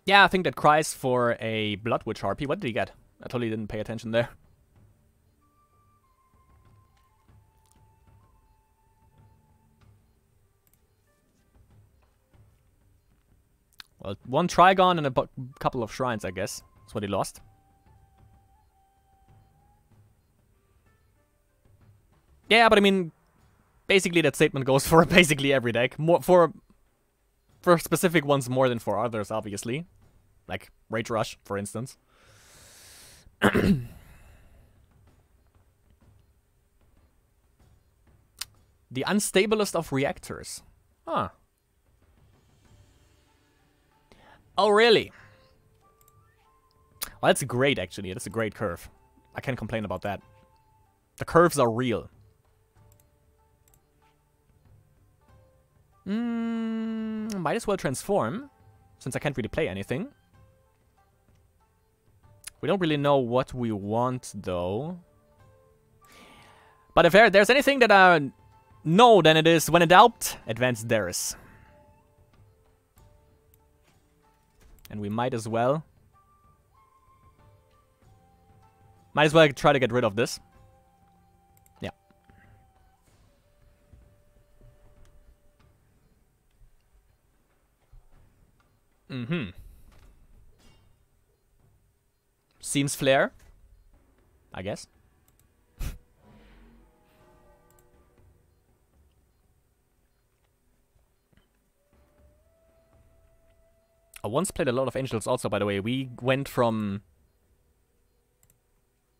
Yeah, I think that cries for a Blood Witch Harpy. What did he get? I totally didn't pay attention there. Well, 1 Trigon and a couple of Shrines, I guess. That's what he lost. Yeah, but I mean, basically that statement goes for basically every deck. More for specific ones more than for others, obviously. Like Rage Rush, for instance. The unstablest of reactors. Huh. Oh, really? Well, that's great, actually. That's a great curve. I can't complain about that. The curves are real. Might as well transform, since I can't really play anything. We don't really know what we want, though. But if there's anything that I know, then it is, when in doubt, Advanced Darius. And we might as well try to get rid of this. Yeah. Mm-hmm. Seems flare, I guess. I once played a lot of Angels also, by the way. We went from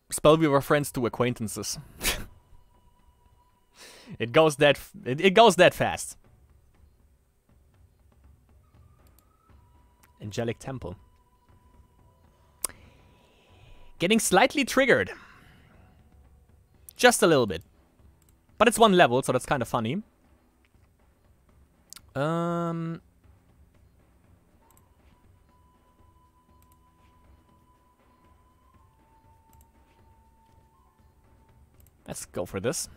Spellweaver friends to acquaintances. It goes that fast. Angelic Temple. Getting slightly triggered. Just a little bit. But it's 1 level, so that's kind of funny. Let's go for this.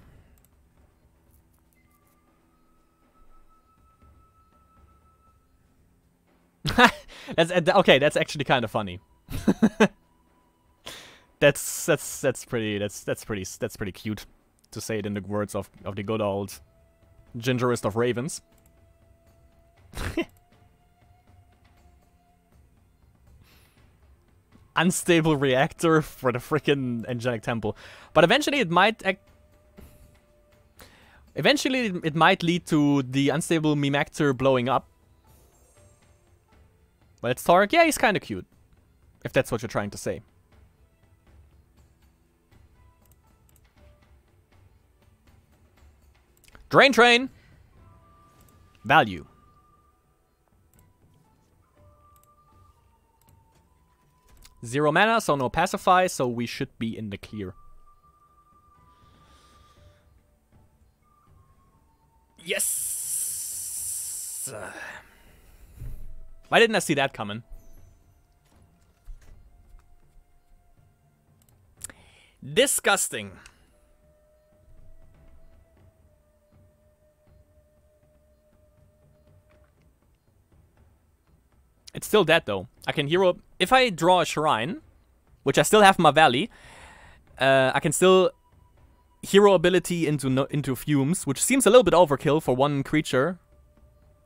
Okay, that's actually kind of funny. That's pretty cute, to say it in the words of the good old gingerest of ravens. Unstable reactor for the freaking angelic temple, but eventually it might lead to the unstable mimactor blowing up. But it's Tarek. Yeah, he's kind of cute, if that's what you're trying to say. Drain train. Value. Zero mana, so no pacify, so we should be in the clear. Yes! Why didn't I see that coming? Disgusting. It's still dead though. I can hero... If I draw a shrine, which I still have my valley, I can still hero ability into fumes, which seems a little bit overkill for one creature,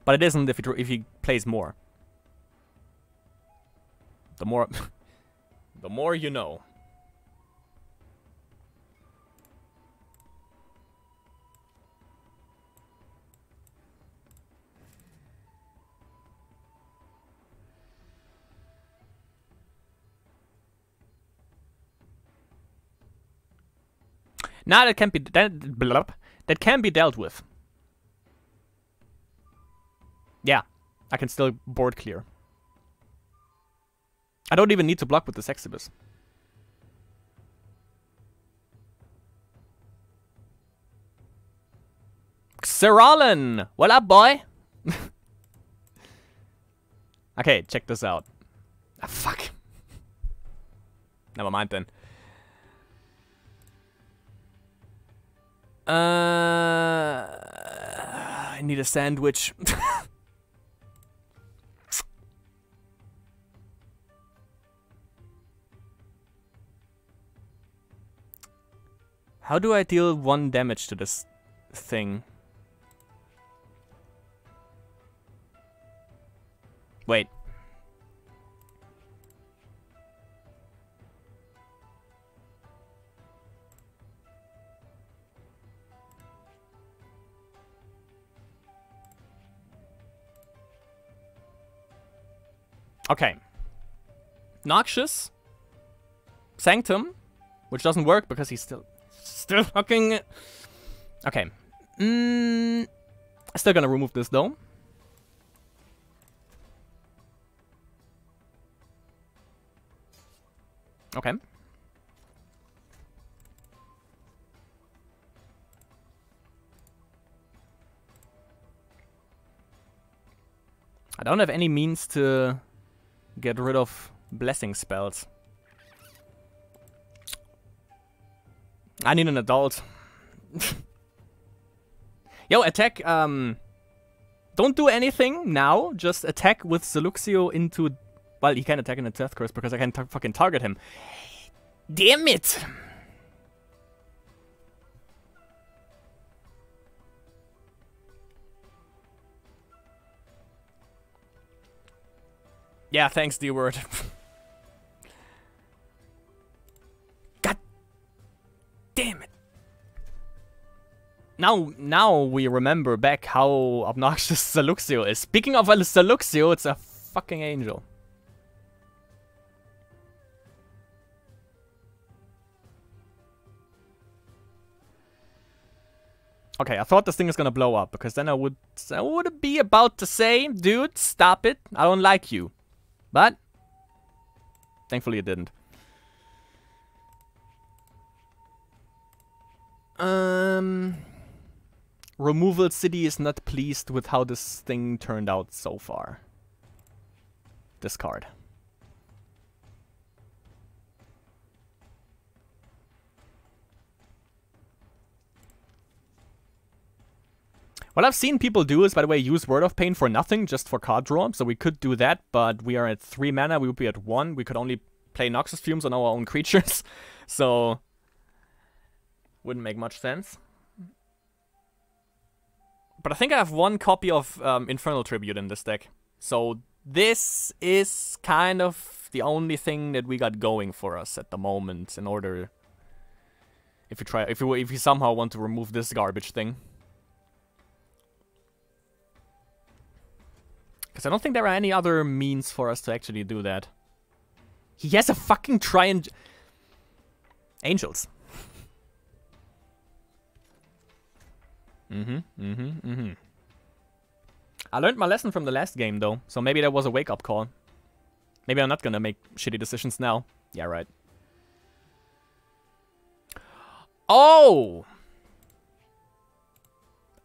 but it isn't if he plays more. The more the more you know. Now that can be that can be dealt with. Yeah, I can still board clear. I don't even need to block with this Exodus. Xeralen! What up, boy? Okay, check this out. Ah, fuck. Never mind then. I need a sandwich. How do I deal 1 damage to this thing? Wait. Okay. Noxious. Sanctum. Which doesn't work because he's still fucking... Okay. Still gonna remove this though. Okay. I don't have any means to get rid of blessing spells. I need an adult. Yo, attack, don't do anything now, just attack with Seluxio into... Well, he can attack in a Death Curse because I can fucking target him. Damn it! Yeah, thanks, D-word. God damn it. Now we remember back how obnoxious Seluxio is. Speaking of Seluxio, it's a fucking angel. Okay, I thought this thing is gonna blow up, because then I would be about to say, dude, stop it, I don't like you. But, thankfully it didn't. Removal City is not pleased with how this thing turned out so far. Discard. What I've seen people do is, by the way, use Word of Pain for nothing, just for card draw. So we could do that, but we are at 3 mana, we would be at 1. We could only play Noxus Fumes on our own creatures. So, wouldn't make much sense. But I think I have one copy of Infernal Tribute in this deck. So, this is kind of the only thing that we got going for us at the moment in order... If we somehow want to remove this garbage thing. Because I don't think there are any other means for us to actually do that. He has a fucking Angels. I learned my lesson from the last game, though. So maybe that was a wake-up call. Maybe I'm not gonna make shitty decisions now. Yeah, right. Oh!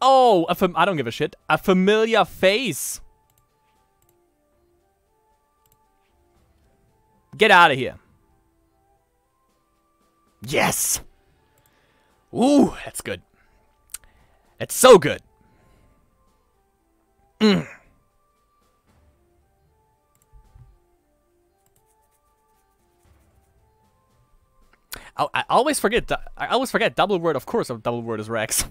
Oh! I don't give a shit. A familiar face! Get out of here. Yes! Ooh, that's good. That's so good. I always forget. I always forget Double Word. Of course, a Double Word is Rex.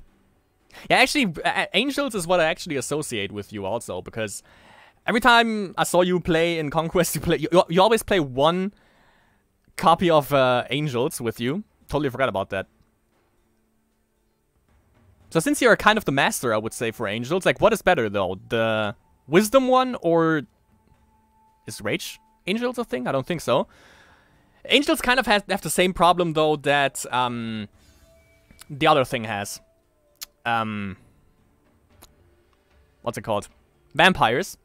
Yeah, actually, Angels is what I actually associate with you also, because every time I saw you play in Conquest, you always play one copy of Angels with you. Totally forgot about that. So since you're kind of the master, I would say, for Angels, like, what is better, though? The Wisdom one, or... Is Rage Angels a thing? I don't think so. Angels kind of have the same problem, though, that the other thing has. What's it called? Vampires.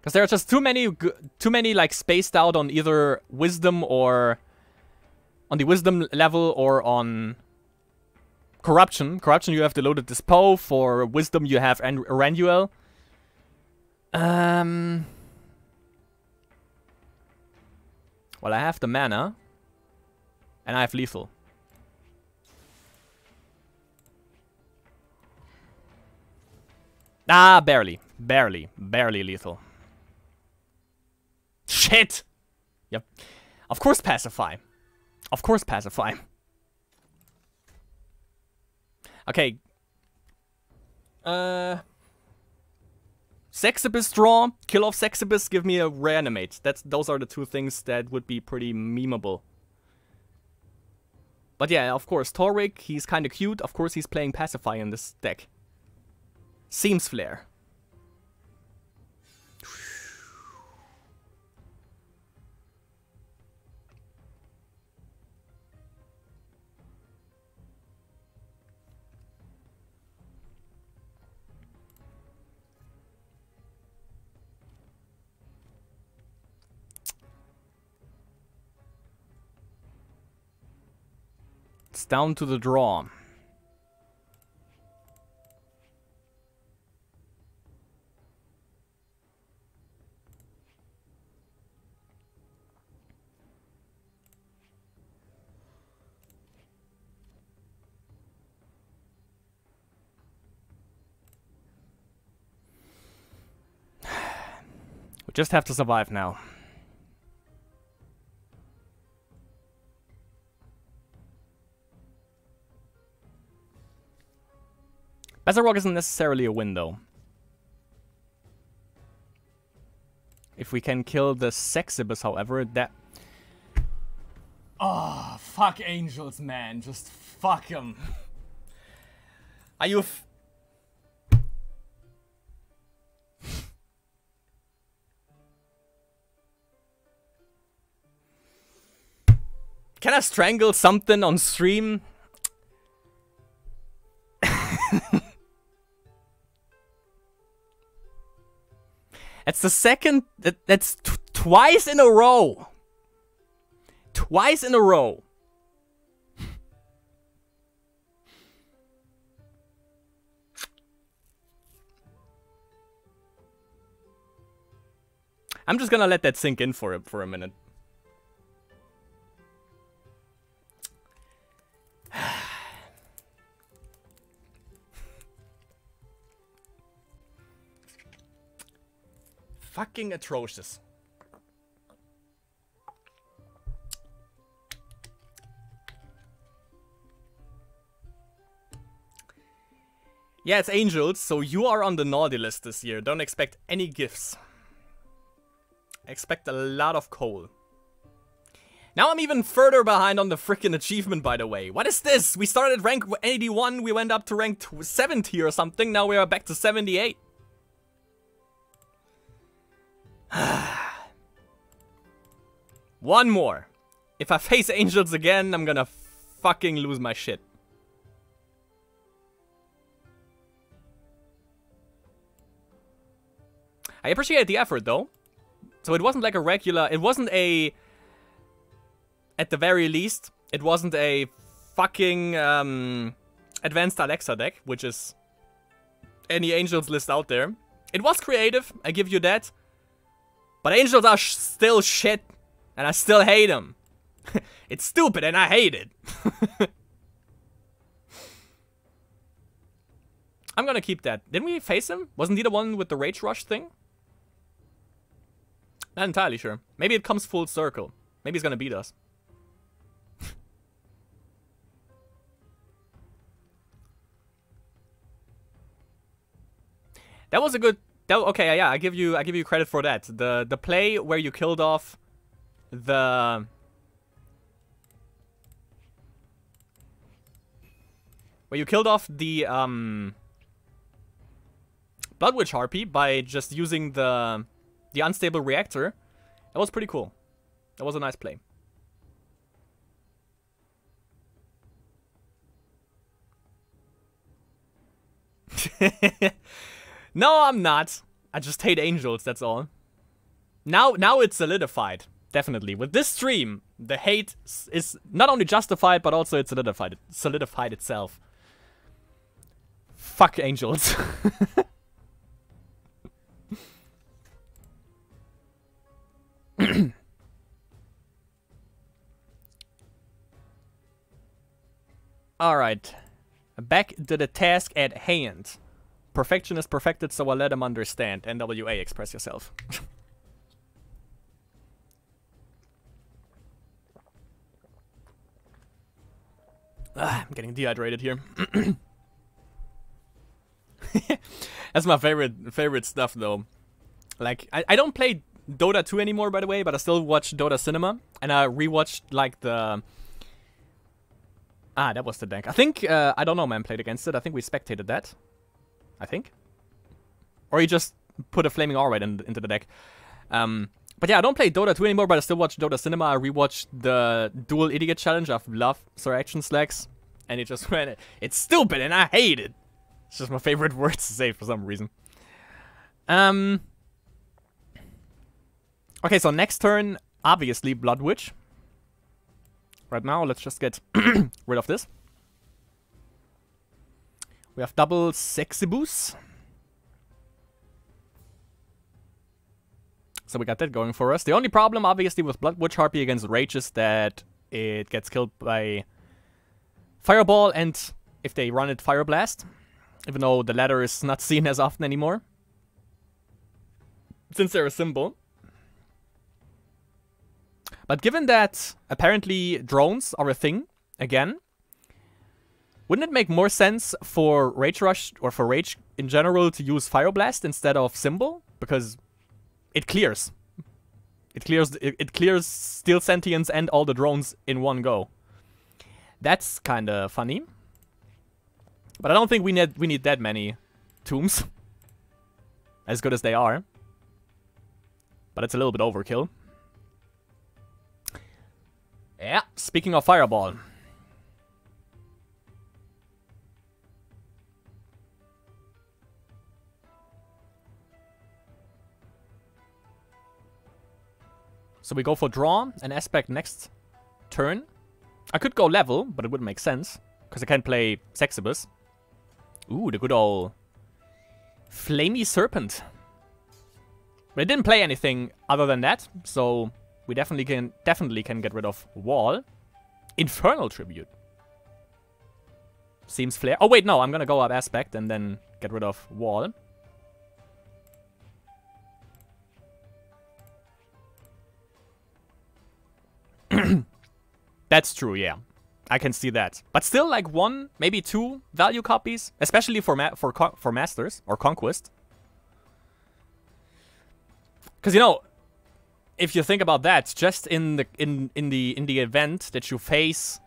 Because there are just too many, like, spaced out on either Wisdom or... On the Wisdom level or on... Corruption. Corruption, you have the Loaded Dispo. For Wisdom, you have Randuel. Well, I have the mana. And I have Lethal. Ah, barely. Barely. Barely lethal. Shit! Yep. Of course Pacify. Of course Pacify. Okay. Sexibus draw, kill off Sexibus, give me a reanimate. Those are the two things that would be pretty memeable. But yeah, of course, Torvik, he's kinda cute. Of course he's playing Pacify in this deck. Seems Flare. It's down to the draw. We just have to survive now. Bezarok isn't necessarily a win, though. If we can kill the Sexibus, however, that... Oh, fuck Angels, man. Just fuck them. Are you... Can I strangle something on stream? It's the second... That's twice in a row. Twice in a row. I'm just gonna let that sink in for a minute. Fucking atrocious. Yeah, it's Angels, so you are on the naughty list this year. Don't expect any gifts. Expect a lot of coal. Now I'm even further behind on the freaking achievement, by the way. What is this? We started at rank 81, we went up to rank 70 or something. Now we are back to 78. One more. If I face Angels again, I'm gonna fucking lose my shit. I appreciate the effort, though. So it wasn't like a regular... It wasn't a... At the very least, it wasn't a fucking advanced Alexa deck, which is any Angels list out there. It was creative, I give you that. But Angels are still shit, and I still hate them. It's stupid, and I hate it. I'm gonna keep that. Didn't we face him? Wasn't he the one with the Rage Rush thing? Not entirely sure. Maybe it comes full circle. Maybe he's gonna beat us. That was a good... okay, yeah, I give you credit for that. The play where you killed off the... Where you killed off the Blood Witch Harpy by just using the unstable reactor. That was pretty cool. That was a nice play. No, I'm not. I just hate Angels, that's all. Now it's solidified. Definitely. With this stream, the hate is not only justified, but also it's solidified itself. Fuck Angels. Alright. Back to the task at hand. Perfection is perfected, so I'll let him understand. NWA, express yourself. I'm getting dehydrated here. That's my favorite stuff, though. Like, I don't play Dota 2 anymore, by the way, but I still watch Dota Cinema. And I rewatched, like, the... Ah, that was the deck. I think, I don't know, man, played against it. I think we spectated that. I think. Or he just put a Flaming Aura into the deck. But yeah, I don't play Dota 2 anymore, but I still watch Dota Cinema. I rewatched the Dual Idiot Challenge. I love Sir Action Slacks. And it just went, it's stupid and I hate it. It's just my favorite words to say for some reason. Okay, so next turn, obviously Blood Witch. Right now, let's just get rid of this. We have double Sexibus. So we got that going for us. The only problem, obviously, with Blood Witch Harpy against Rage is that it gets killed by Fireball and, if they run it, Fire Blast. Even though the latter is not seen as often anymore. Since they're a symbol. But given that apparently drones are a thing, again, wouldn't it make more sense for Rage Rush, or for Rage in general, to use Fire Blast instead of Symbol? Because it clears. It clears Steel Sentience and all the drones in one go. That's kinda funny. But I don't think we need that many tombs. As good as they are. But it's a little bit overkill. Yeah, speaking of Fireball. So we go for draw and aspect next turn. I could go level, but it wouldn't make sense. Because I can't play Sexibus. Ooh, the good old Flamey Serpent. But it didn't play anything other than that, so we definitely can get rid of Wall. Infernal Tribute. Seems flare. Oh wait, no, I'm gonna go up aspect and then get rid of Wall. That's true, yeah. I can see that. But still, like 1, maybe 2 value copies, especially for Masters or Conquest. Because, you know, if you think about that, just in the event that you face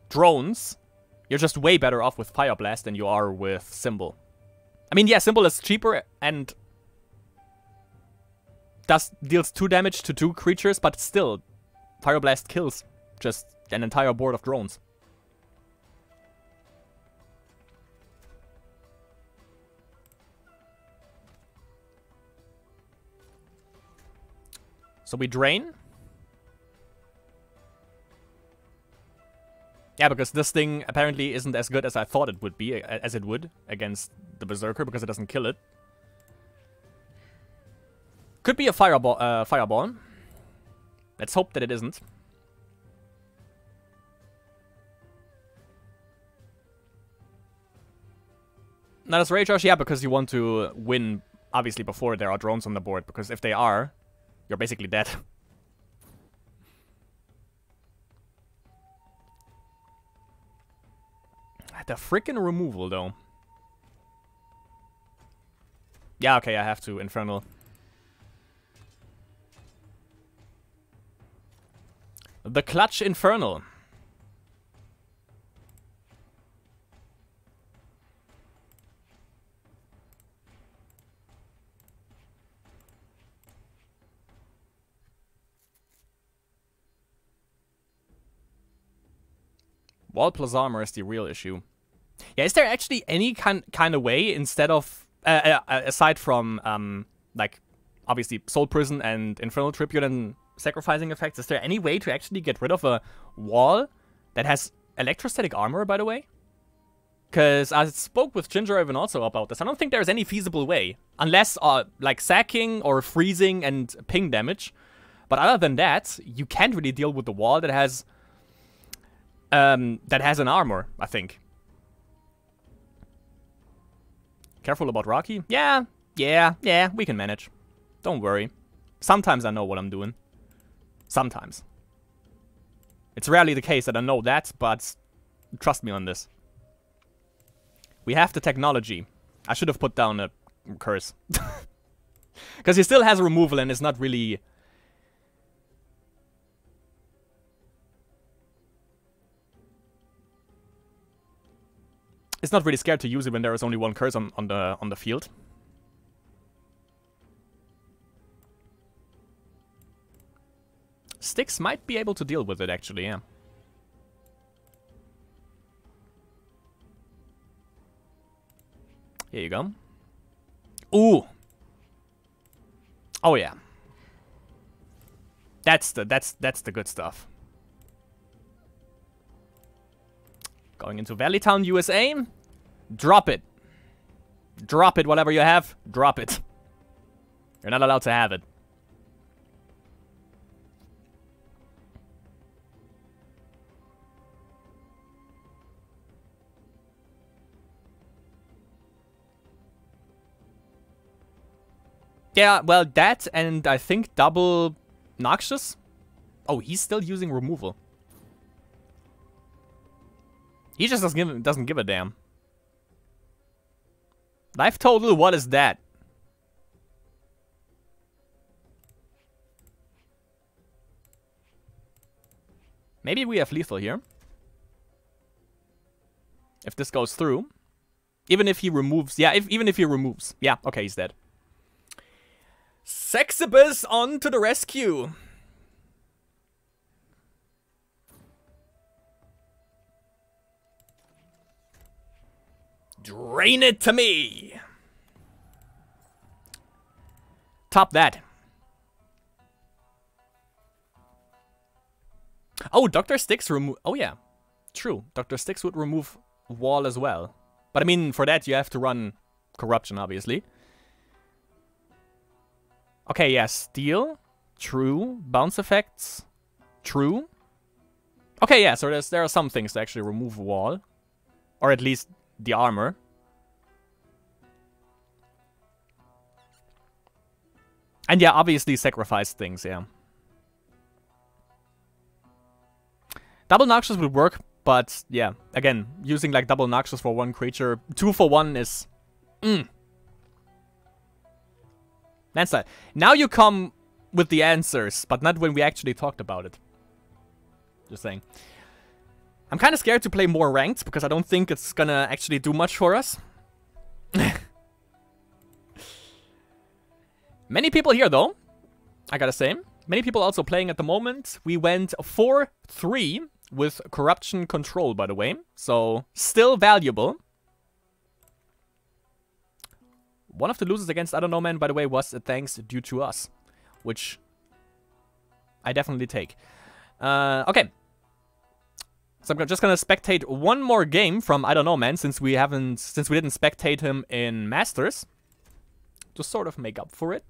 drones, you're just way better off with Fire Blast than you are with Symbol. I mean, yeah, Symbol is cheaper and deals 2 damage to 2 creatures, but still, Fire Blast kills just an entire board of drones. So we drain. Yeah, because this thing apparently isn't as good as I thought it would be, as it would against the Berserker, because it doesn't kill it. Could be a fireball. Let's hope that it isn't. Not as Rage Rush, yeah, because you want to win, obviously, before there are drones on the board, because if they are, you're basically dead. The frickin' removal, though. Yeah, okay, I have to. Infernal. The Clutch Infernal. Wall plus armor is the real issue. Yeah, is there actually any kind of way instead of aside from like obviously Soul Prison and Infernal Tribute and sacrificing effects, is there any way to actually get rid of a wall that has electrostatic armor, by the way? Because I spoke with Gingerraven also about this. I don't think there's any feasible way, unless like sacking or freezing and ping damage. But other than that, you can't really deal with the wall that has an armor, I think. Careful about Rocky? Yeah, we can manage. Don't worry. Sometimes I know what I'm doing. Sometimes. It's rarely the case that I know that, but trust me on this. We have the technology. I should have put down a curse. Because he still has removal and is not really... It's not really scared to use it when there is only 1 curse on the field. Styx might be able to deal with it, actually, yeah. Here you go. Ooh. Oh yeah. That's the good stuff. Going into Valleytown, USA. Drop it. Drop it, whatever you have. Drop it. You're not allowed to have it. Yeah, well, that and I think double Noxious. Oh, he's still using removal. He just doesn't give a damn. Life total, what is that? Maybe we have lethal here. If this goes through. Even if he removes. Yeah, even if he removes. Yeah, okay, he's dead. Sexibus on to the rescue. Drain it to me. Top that. Oh, Dr. Styx remove. Oh yeah, true. Dr. Styx would remove wall as well. But I mean, for that you have to run corruption, obviously. Okay, yeah, steal, true. Bounce effects, true. Okay, yeah, so there are some things to actually remove wall, or at least the armor. And yeah, obviously sacrifice things, yeah. Double Noxious would work, but yeah, again, using like double Noxious for one creature, 2 for 1 is... Landslide. Now you come with the answers, but not when we actually talked about it. Just saying. I'm kind of scared to play more ranked, because I don't think it's gonna actually do much for us. Many people here, though, I gotta say. Many people also playing at the moment. We went 4-3 with Corruption Control, by the way. So, still valuable. One of the losers against I Don't Know Man, by the way, was a thanks due to us. Which I definitely take. Okay. So I'm just gonna spectate one more game from I Don't Know Man, since we didn't spectate him in Masters. To sort of make up for it.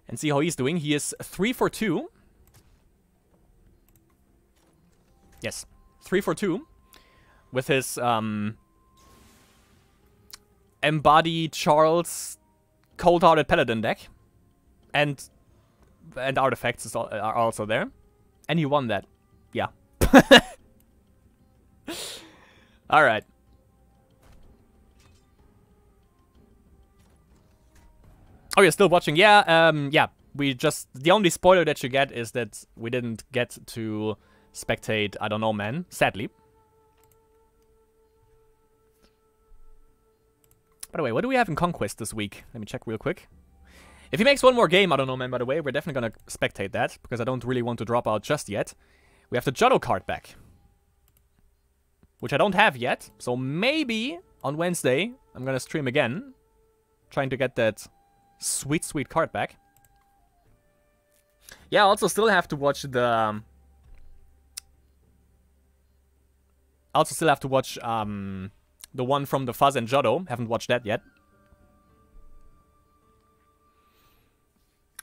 And see how he's doing. He is 3 for 2. Yes, 3 for 2. With his Embody Charles Cold-Hearted Paladin deck. And artifacts are also there. And he won that. Yeah. Alright. Oh, you're still watching? Yeah, yeah. The only spoiler that you get is that we didn't get to spectate I Don't Know Man, sadly. By the way, what do we have in Conquest this week? Let me check real quick. If he makes one more game, I Don't Know Man, by the way, we're definitely gonna spectate that, because I don't really want to drop out just yet. We have the Jotto card back, which I don't have yet, so maybe on Wednesday I'm gonna stream again, trying to get that sweet, sweet card back. Yeah, I also still have to watch the... I also still have to watch the one from the Fuzz and Jotto. Haven't watched that yet.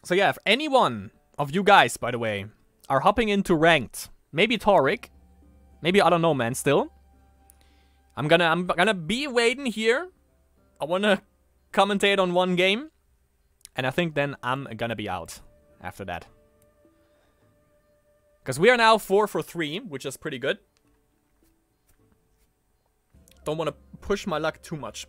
So yeah, if any one of you guys, by the way, are hopping into ranked, maybe Taurik, maybe I Don't Know Man still, I'm gonna be waiting here. I wanna commentate on one game. And I think then I'm gonna be out after that. Because we are now 4 for 3, which is pretty good. Don't want to push my luck too much.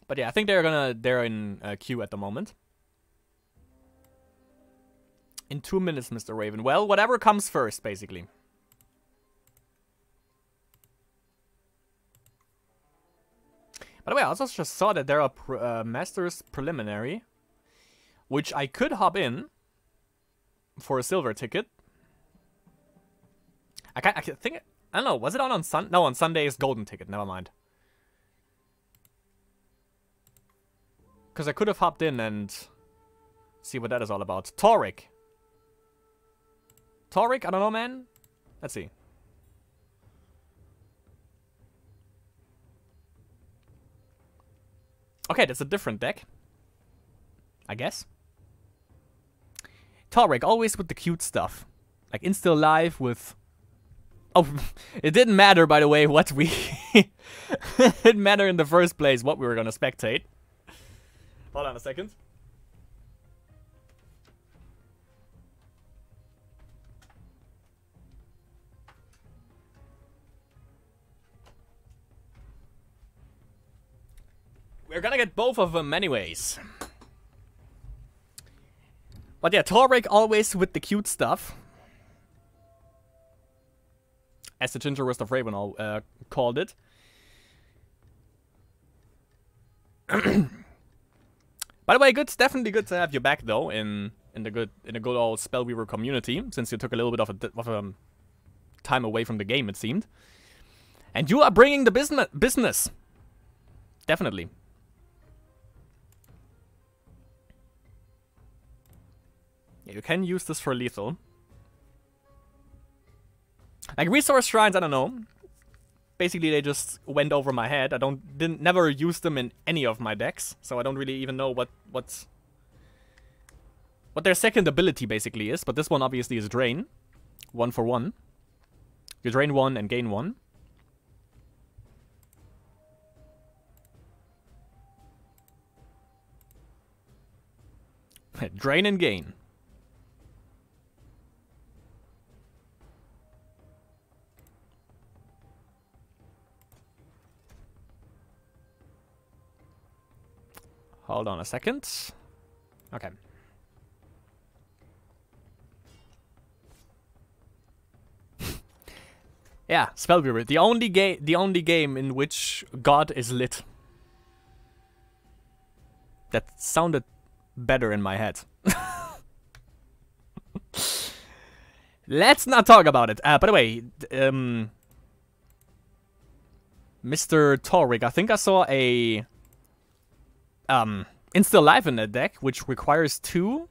But yeah, I think they're in queue at the moment. In 2 minutes, Mr. Raven. Well, whatever comes first, basically. By the way, I also just saw that there are Masters Preliminary, which I could hop in for a silver ticket. I think... I don't know, was it on Sunday? No, on Sunday is golden ticket, never mind. Because I could have hopped in and see what that is all about. Taurik. Taurik? I Don't Know Man? Let's see. Okay, that's a different deck. I guess. Taurik, always with the cute stuff. Like Instill Live with... Oh, it didn't matter, by the way, what we... It didn't matter in the first place what we were gonna spectate. Hold on a second. We're gonna get both of them anyways. But yeah, Taurik always with the cute stuff. As the Ginger Wrist of Raven called it. By the way, it's definitely good to have you back though in the good old Spellweaver community, since you took a little bit of a time away from the game, it seemed. And you are bringing the business. Definitely. Yeah, you can use this for lethal. Like resource shrines, I don't know. Basically, they just went over my head. I never use them in any of my decks, so I don't really even know what their second ability basically is. But this one obviously is drain, 1 for 1. You drain 1 and gain 1. Drain and gain. Hold on a second. Okay. Yeah, Spellweaver, the only game in which God is lit. That sounded better in my head. Let's not talk about it. By the way, Mr. Torrik, I think I saw a Insta Live in that deck, which requires 2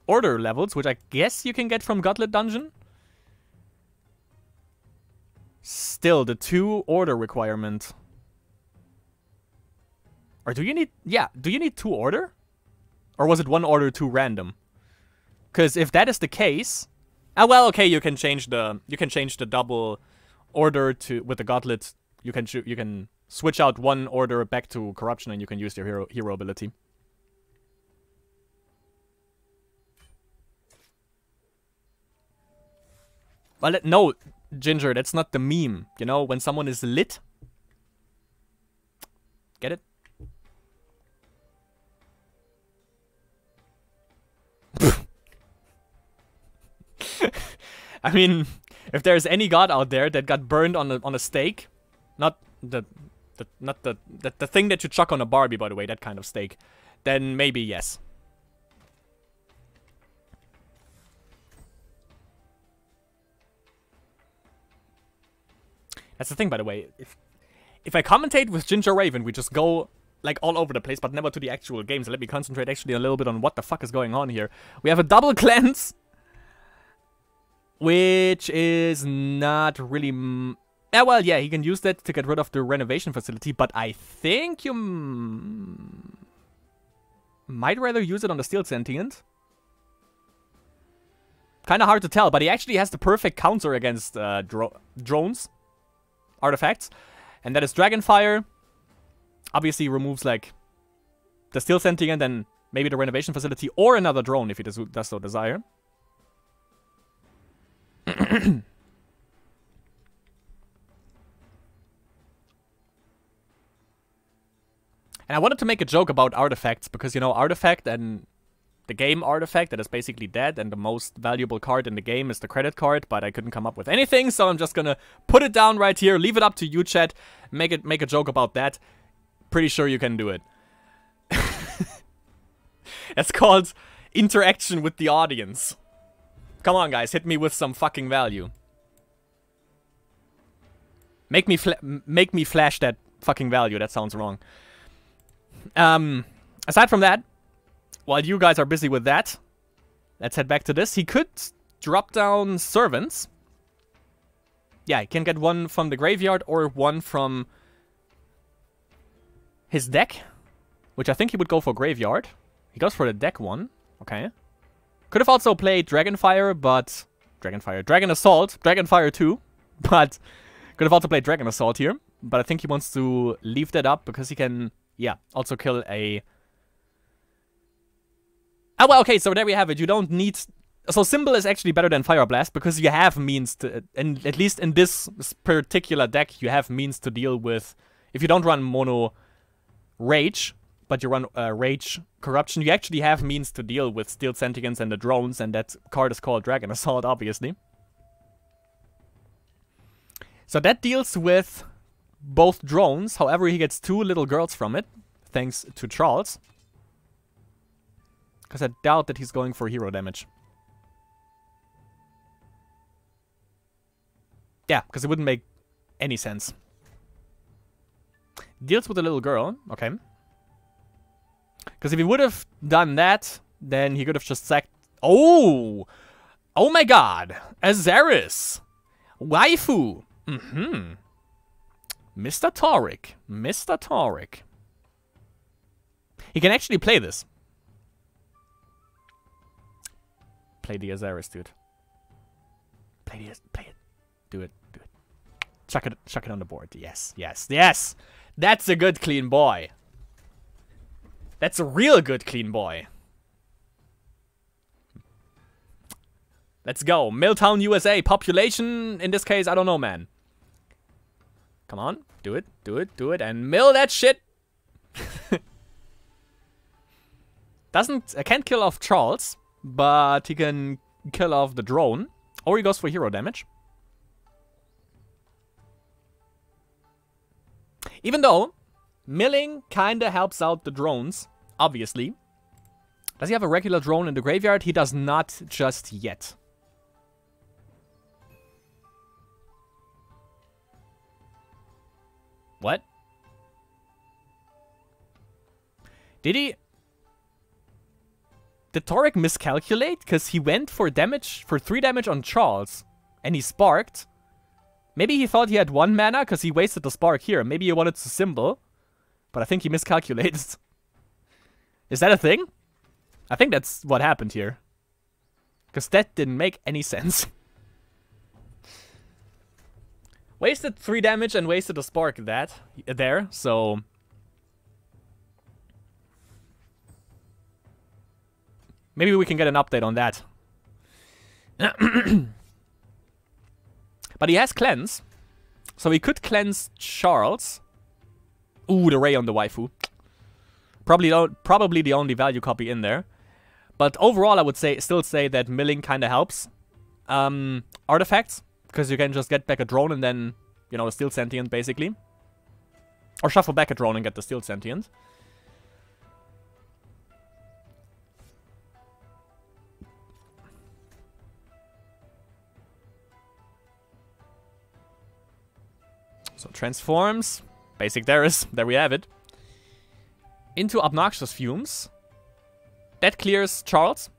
order levels, which I guess you can get from Godlit Dungeon. Still, the 2 order requirement. Or do you need... Yeah, do you need 2 order? Or was it 1 order, 2 random? Because if that is the case... Ah, well, okay, you can change the double order to... With the Godlit, you can switch out 1 order back to Corruption and you can use your hero ability. Well, no... Ginger, that's not the meme. You know, when someone is lit. Get it? I mean, if there's any god out there that got burned on a stake, not the thing that you chuck on a Barbie, by the way, that kind of stake, then maybe yes. That's the thing, by the way. If I commentate with Ginger Raven, we just go like all over the place, but never to the actual game. So let me concentrate actually a little bit on what the fuck is going on here. We have a double cleanse, which is not really... Yeah, well, yeah, he can use that to get rid of the renovation facility, but I think you might rather use it on the Steel Sentient. Kind of hard to tell, but he actually has the perfect counter against drones. Artifacts, and that is Dragonfire. Obviously removes like the Steel Sentient and maybe the renovation facility or another drone if he does so desire. And I wanted to make a joke about artifacts because, you know, Artifact and the game Artifact that is basically dead, and the most valuable card in the game is the credit card, but I couldn't come up with anything, so I'm just gonna put it down right here, leave it up to you, chat, make a joke about that. Pretty sure you can do it. It's called interaction with the audience. Come on, guys, hit me with some fucking value. Make me flash that fucking value. That sounds wrong. Aside from that, while you guys are busy with that, let's head back to this. He could drop down Servants. Yeah, he can get 1 from the graveyard or 1 from his deck, which I think he would go for graveyard. He goes for the deck 1. Okay. Could have also played Dragonfire, but... Dragon Assault. Dragonfire 2. But could have also played Dragon Assault here. But I think he wants to leave that up because he can, yeah, also kill a... Oh, well, okay, so there we have it. You don't need... So Symbol is actually better than Fire Blast because you have means to... And at least in this particular deck, you have means to deal with... If you don't run Mono Rage, but you run Rage Corruption, you actually have means to deal with Steel Sentients and the drones, and that card is called Dragon Assault, obviously. So that deals with both drones. However, he gets 2 little girls from it, thanks to Charles. Because I doubt that he's going for hero damage. Yeah, because it wouldn't make any sense. Deals with a little girl, okay. Because if he would have done that, then he could have just sacked... Oh! Oh my god! Azaris! Waifu! Mm-hmm. Mr. Torrik. Mr. Torrik. He can actually play this. Play the Azaris, dude. Play it. Do it. Chuck it on the board. Yes. That's a good clean boy. That's a real good clean boy. Let's go. Milltown, USA. Population, in this case, I don't know, man. Come on. Do it, do it, do it, and mill that shit. Can't kill off Charles, but he can kill off the drone. Or he goes for hero damage. Even though milling kinda helps out the drones, obviously. Does he have a regular drone in the graveyard? He does not just yet. What? Did he... Did Torek miscalculate? Because he went for damage, for 3 damage on Charles. And he sparked. Maybe he thought he had 1 mana because he wasted the spark here. Maybe he wanted to symbol. But I think he miscalculated. Is that a thing? I think that's what happened here. Because that didn't make any sense. Wasted 3 damage and wasted a spark there, so... Maybe we can get an update on that. But he has cleanse. So he could cleanse Charles. Ooh, the ray on the waifu. Probably the only value copy in there. But overall, I would still say that milling kind of helps. Artifacts. Because you can just get back a drone and then, you know, a Steel Sentient, basically. Or shuffle back a drone and get the Steel Sentient. So transforms. Basic Darius. There we have it. Into Obnoxious Fumes. That clears Charles.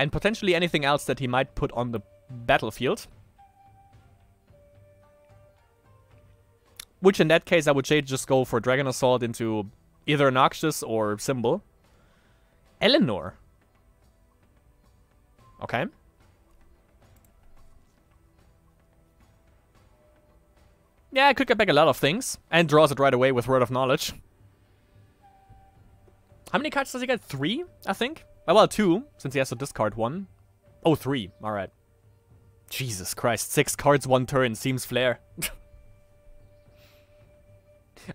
And potentially anything else that he might put on the battlefield. Which in that case I would say just go for Dragon Assault into either Noxious or Symbol. Eleanor. Okay. Yeah, I could get back a lot of things. And draws it right away with Word of Knowledge. How many cards does he get? 3, I think? Well, 2, since he has to discard 1. Oh, 3. Alright. Jesus Christ. 6 cards, 1 turn. Seems flair.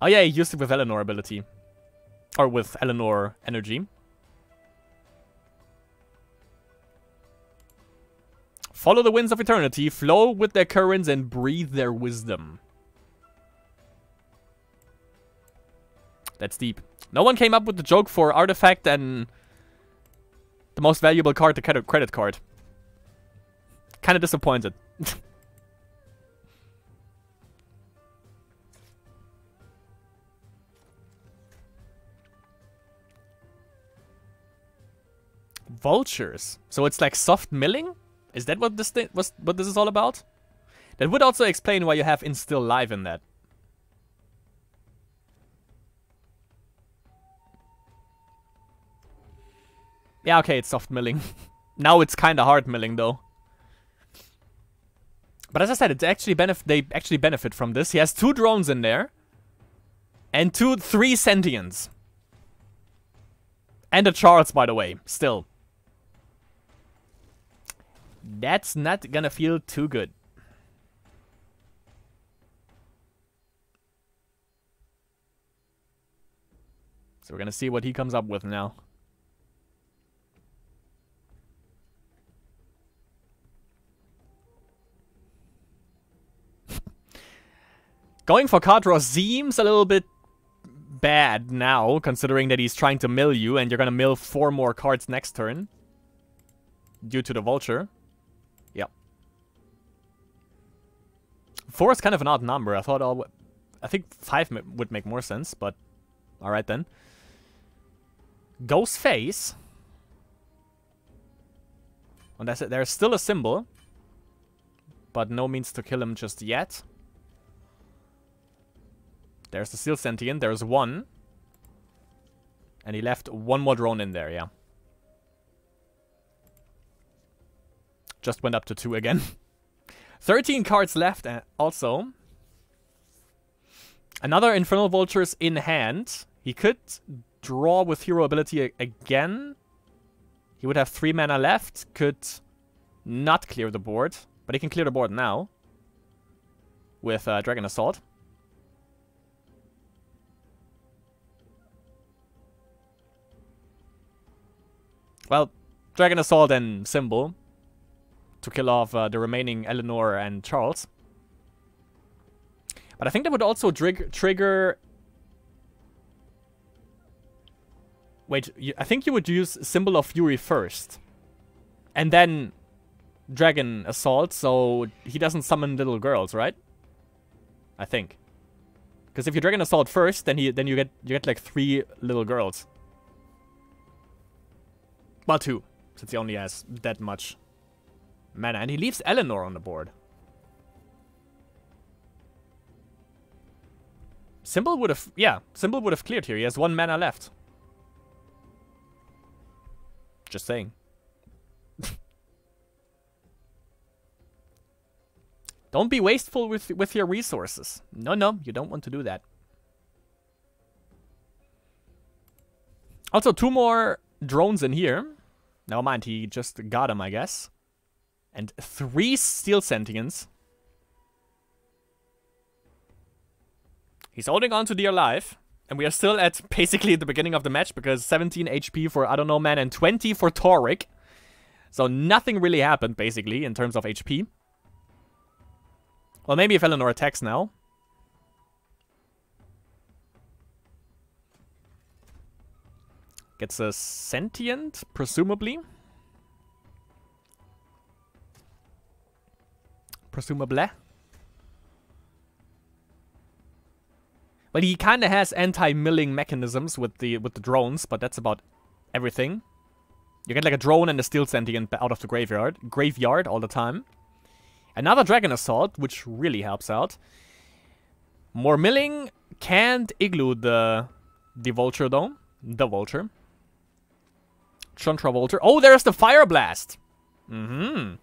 Oh yeah, he used it with Eleanor ability. Or with Eleanor energy. Follow the winds of eternity, flow with their currents, and breathe their wisdom. That's deep. No one came up with the joke for artifact and the most valuable card, the credit card. Kinda disappointed. Vultures. So it's like soft milling? Is that what this is all about? That would also explain why you have Instill Live in that. Yeah, okay, it's soft milling. Now it's kind of hard milling, though. But as I said, they actually benefit from this. He has 2 drones in there. And 3 Sentients. And a Charles, by the way, still. That's not gonna feel too good. So we're gonna see what he comes up with now. Going for card draw seems a little bit bad now, considering that he's trying to mill you, and you're gonna mill 4 more cards next turn. Due to the Vulture. Yep. 4 is kind of an odd number. I think 5 would make more sense, but... Alright then. Ghost Face. And that's it. There's still a symbol. But no means to kill him just yet. There's the Steel Sentient. There's 1. And he left 1 more drone in there, yeah. Just went up to 2 again. 13 cards left also. Another Infernal Vultures in hand. He could draw with hero ability again. He would have 3 mana left. Could not clear the board. But he can clear the board now. With Dragon Assault. Well, Dragon Assault and Symbol. To kill off the remaining Eleanor and Charles. But I think that would also trigger... Wait, I think you would use Symbol of Fury first. And then Dragon Assault, so he doesn't summon little girls, right? I think. Because if you Dragon Assault first, then you get like 3 little girls. Well, 2, since he only has that much mana. And he leaves Eleanor on the board. Symbol would have... Yeah, Symbol would have cleared here. He has 1 mana left. Just saying. Don't be wasteful with your resources. No, you don't want to do that. Also, 2 more drones in here. Never mind, he just got them, I guess. And 3 Steel Sentients. He's holding on to dear life. And we are still at basically the beginning of the match, because 17 HP for I don't know man and 20 for Toric. So nothing really happened, basically, in terms of HP. Well, maybe if Eleanor attacks now. Gets a Sentient, presumably. Presumably. Well, he kind of has anti-milling mechanisms with the drones, but that's about everything. You get like a drone and a Steel Sentient out of the graveyard all the time. Another Dragon Assault, which really helps out. More milling. Can't igloo the Vulture, though. The Vulture. Chantra Vulture. Oh, there's the Fire Blast. Mm-hmm.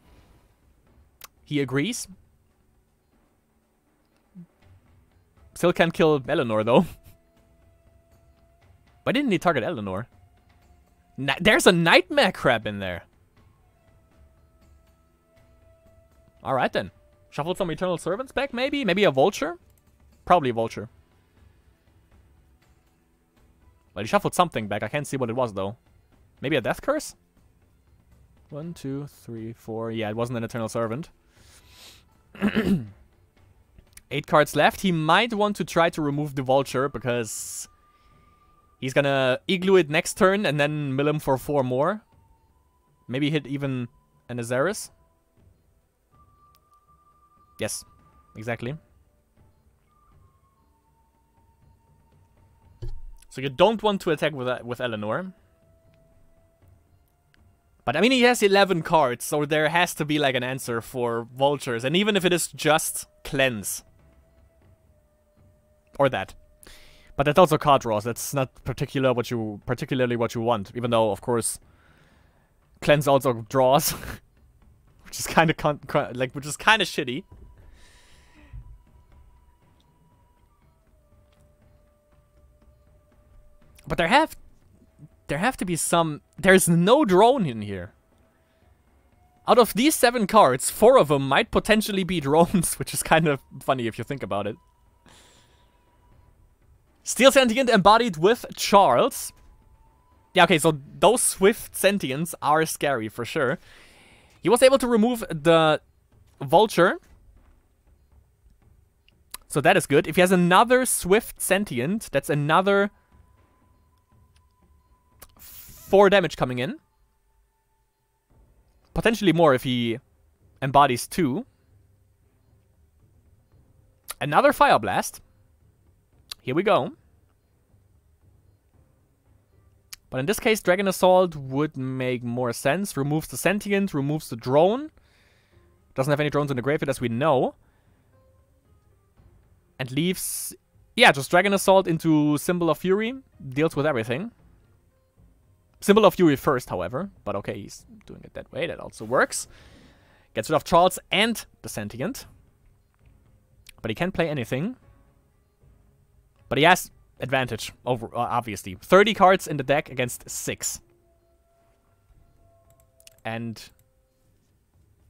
He agrees. Still can't kill Eleanor, though. Why didn't he target Eleanor? There's a Nightmare Crab in there. Alright then. Shuffle some Eternal Servants back, maybe? Maybe a Vulture? Probably a Vulture. Well, he shuffled something back. I can't see what it was, though. Maybe a Death Curse? 1, 2, 3, 4. Yeah, it wasn't an Eternal Servant. 8 cards left. He might want to try to remove the Vulture, because he's gonna igloo it next turn and then mill him for 4 more. Maybe hit even an Azaris. Yes, exactly. So you don't want to attack with Eleanor. But I mean, he has 11 cards, so there has to be like an answer for Vultures. And even if it is just Cleanse. Or that. But that's also card draws. That's not particularly what you want. Even though, of course, Cleanse also draws. Which is kind of shitty. But there have to be some... There's no drone in here. Out of these 7 cards, 4 of them might potentially be drones, which is kind of funny if you think about it. Steel Sentient embodied with Charles. Yeah, okay, so those Swift Sentients are scary for sure. He was able to remove the Vulture. So that is good. If he has another Swift Sentient, that's another 4 damage coming in. Potentially more if he embodies 2. Another Fire Blast. Here we go. But in this case, Dragon Assault would make more sense. Removes the Sentient, removes the drone. Doesn't have any drones in the graveyard as we know. And leaves... Yeah, just Dragon Assault into Symbol of Fury. Deals with everything. Symbol of Fury first, however. But okay, he's doing it that way. That also works. Gets rid of Charles and the Sentient. But he can't play anything. But he has advantage over, obviously. 30 cards in the deck against 6. And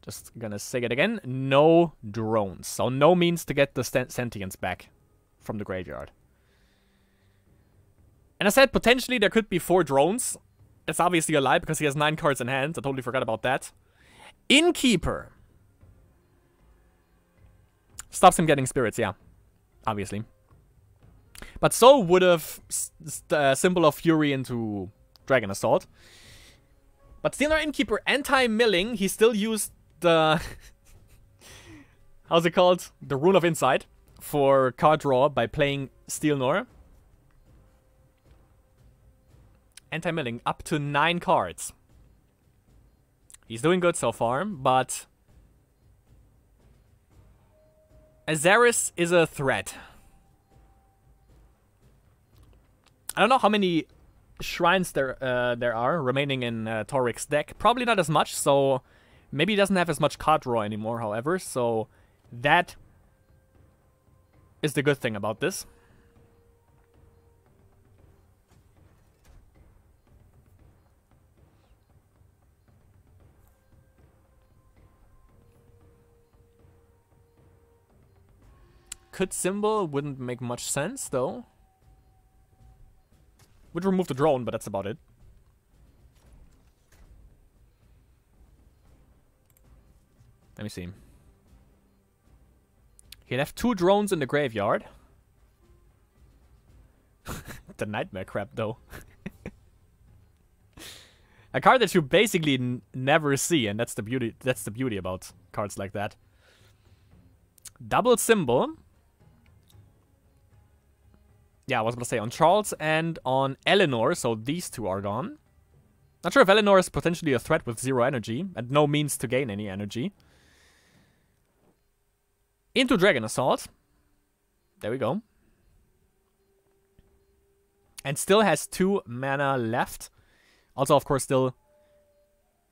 just gonna say it again, no drones. So no means to get the sentience back from the graveyard. And I said potentially there could be 4 drones. That's obviously a lie because he has 9 cards in hand. I totally forgot about that. Innkeeper. Stops him getting spirits, yeah. Obviously. But so would have Symbol of Fury into Dragon Assault. But still our Innkeeper anti-milling, he still used the... how's it called? The Rune of Insight for card draw by playing Steel Nor. Anti-milling up to 9 cards. He's doing good so far, but... Azaris is a threat. I don't know how many shrines there are remaining in Torik's deck. Probably not as much, so maybe he doesn't have as much card draw anymore, however. So that is the good thing about this. Could Symbol, wouldn't make much sense though. Would remove the drone, but that's about it. Let me see. He left 2 drones in the graveyard. The Nightmare Crab, though. A card that you basically never see, and that's the beauty. That's the beauty about cards like that. Double Symbol. Yeah, I was going to say on Charles and on Eleanor, so these 2 are gone. Not sure if Eleanor is potentially a threat with 0 energy, and no means to gain any energy. Into Dragon Assault. There we go. And still has 2 mana left. Also, of course, still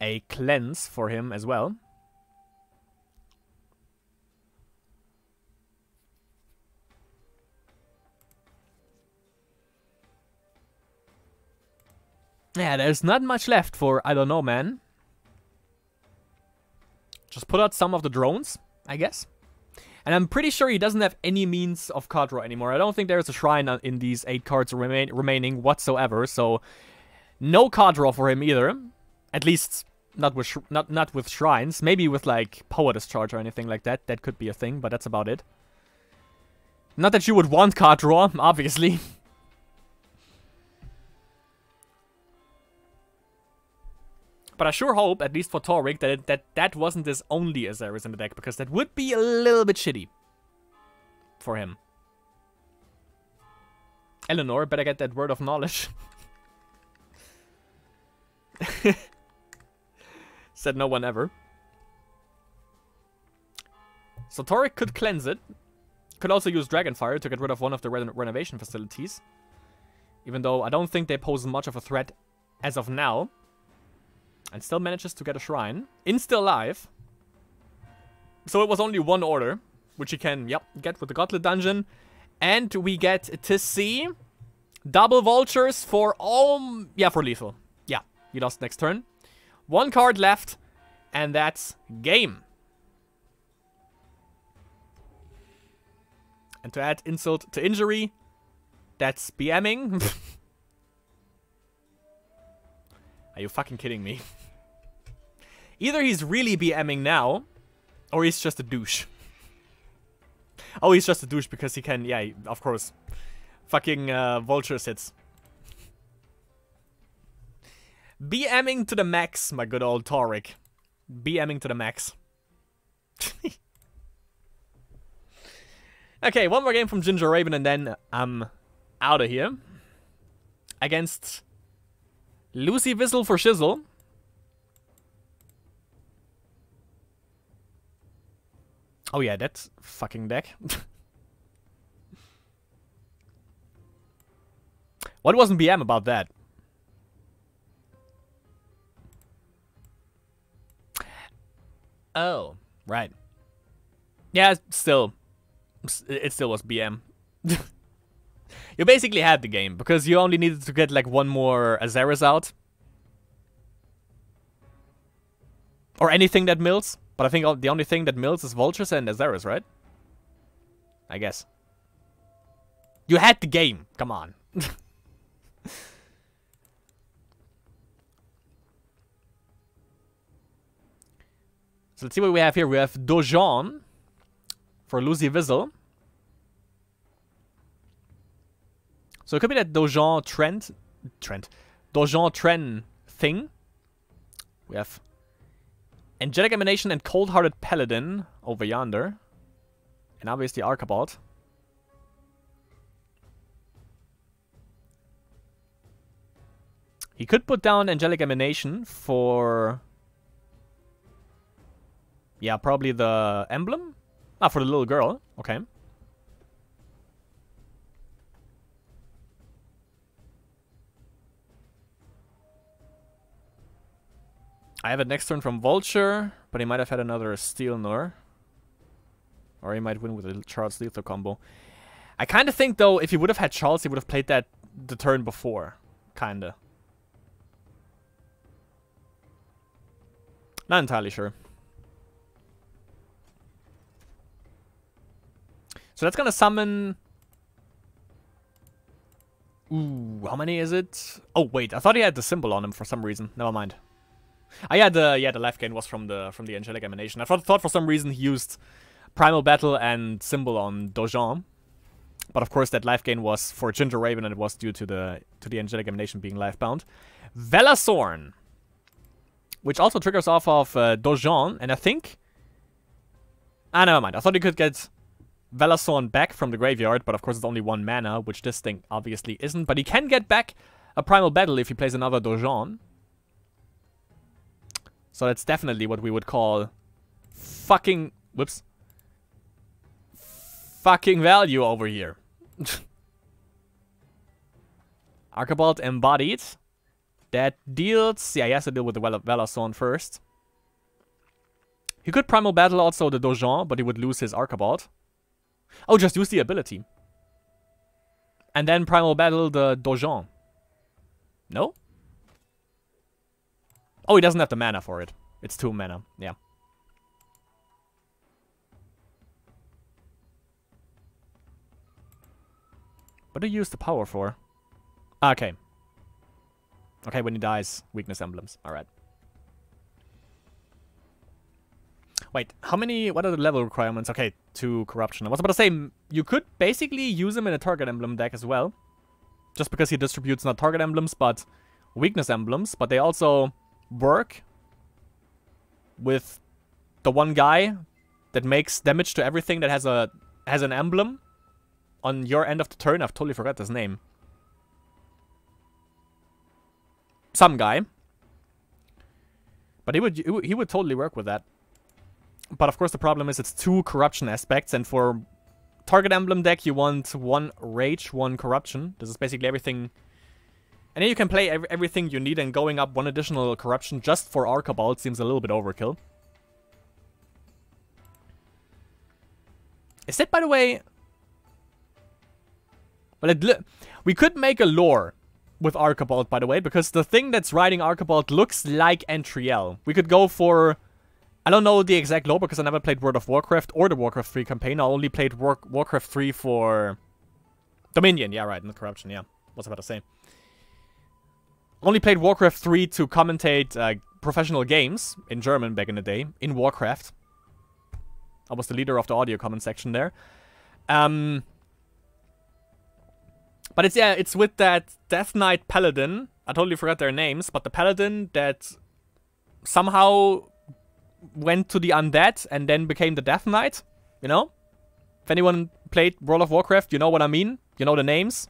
a cleanse for him as well. Yeah, there's not much left for I don't know, man. Just put out some of the drones, I guess. And I'm pretty sure he doesn't have any means of card draw anymore. I don't think there's a shrine in these 8 cards remaining whatsoever. So no card draw for him either. At least not with not with shrines. Maybe with like Poetess Charge or anything like that. That could be a thing, but that's about it. Not that you would want card draw, obviously. But I sure hope, at least for Torik, that wasn't his only Azaris in the deck, because that would be a little bit shitty for him. Eleanor, better get that word of knowledge. Said no one ever. So Torik could cleanse it. Could also use Dragonfire to get rid of one of the renovation facilities. Even though I don't think they pose much of a threat as of now. And still manages to get a shrine. Insta live. So it was only 1 order. Which you can, yep, get with the Gauntlet Dungeon. And we get to see double vultures for all... Yeah, for lethal. Yeah, you lost next turn. 1 card left. And that's game. And to add insult to injury, that's BMing. Are you fucking kidding me? Either he's really BMing now, or he's just a douche. Oh, he's just a douche because he can, yeah, of course. Fucking vulture hits. BMing to the max, my good old Torik. BMing to the max. Okay, 1 more game from Ginger Raven and then I'm out of here. Against Lucy Whistle for Shizzle. Oh yeah, that fucking deck. What wasn't BM about that? Oh, right. Yeah, still. It still was BM. You basically had the game, because you only needed to get like one more Azaris out. Or anything that mills. But I think the only thing that mills is Vultures and Azaris, right? I guess. You had the game. Come on. So let's see what we have here. We have Dojon for Lucy Vizzle. So it could be that Dojon Tren thing. We have Angelic Emanation and Cold-Hearted Paladin over yonder. And obviously Archibald. He could put down Angelic Emanation for... yeah, probably the emblem? Ah, for the little girl. Okay. I have it next turn from Vulture, but he might have had another Steel Nur. Or he might win with a Charles Lethal combo. I kind of think, though, if he would have had Charles, he would have played that the turn before. Kinda. Not entirely sure. So that's gonna summon... ooh, how many is it? Oh, wait, I thought he had the symbol on him for some reason. Never mind. Ah, yeah, the life gain was from the Angelic Emanation. I thought for some reason he used Primal Battle and Symbol on Dojon. But of course that life gain was for Ginger Raven and it was due to the Angelic Emanation being life bound. Vellasorn, which also triggers off of Dojon, and I think... ah, never mind. I thought he could get Vellasorn back from the graveyard, but of course it's only 1 mana, which this thing obviously isn't. But he can get back a Primal Battle if he plays another Dojon. So that's definitely what we would call fucking... whoops. Fucking value over here. Archibald Embodied. That deals... yeah, he has to deal with the Vellasorn first. He could Primal Battle also the Dojon, but he would lose his Archibald. Oh, just use the ability. And then Primal Battle the Dojon. No? Oh, he doesn't have the mana for it. It's 2 mana, yeah. What do you use the power for? Ah, okay. Okay, when he dies, weakness emblems. Alright. Wait, how many... what are the level requirements? Okay, 2 corruption. I was about to say, you could basically use him in a target emblem deck as well. Just because he distributes not target emblems, but weakness emblems. But they also work with the one guy that makes damage to everything that has an emblem on your end of the turn. I've totally forgot his name. Some guy. But he would totally work with that. But of course the problem is it's 2 corruption aspects, and for target emblem deck you want 1 rage, 1 corruption. This is basically everything. And then you can play everything you need, and going up 1 additional corruption just for Archibald seems a little bit overkill. Is that, by the way... well, we could make a lore with Archibald, by the way, because the thing that's riding Archibald looks like Entriel. We could go for... I don't know the exact lore because I never played World of Warcraft or the Warcraft 3 campaign. I only played Warcraft 3 for Dominion. Yeah, right, not Corruption, yeah. What was I about to say? Only played Warcraft 3 to commentate professional games in German back in the day, in Warcraft. I was the leader of the audio comment section there. But it's, yeah, it's with that Death Knight Paladin. I totally forgot their names, but the Paladin that somehow went to the Undead and then became the Death Knight, you know? If anyone played World of Warcraft, you know what I mean. You know the names.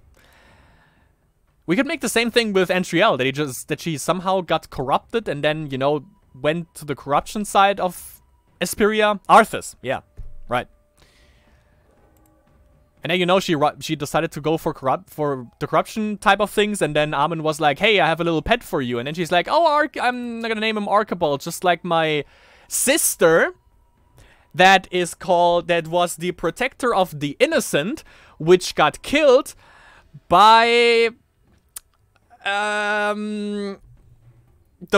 We could make the same thing with Entriel, that she somehow got corrupted and then, you know, went to the corruption side of Esperia. Arthas, yeah, right. And then, you know, she decided to go for the corruption type of things, and then Armin was like, hey, I have a little pet for you. And then she's like, oh, I'm not gonna name him Archibald, just like my sister that was the protector of the innocent, which got killed by the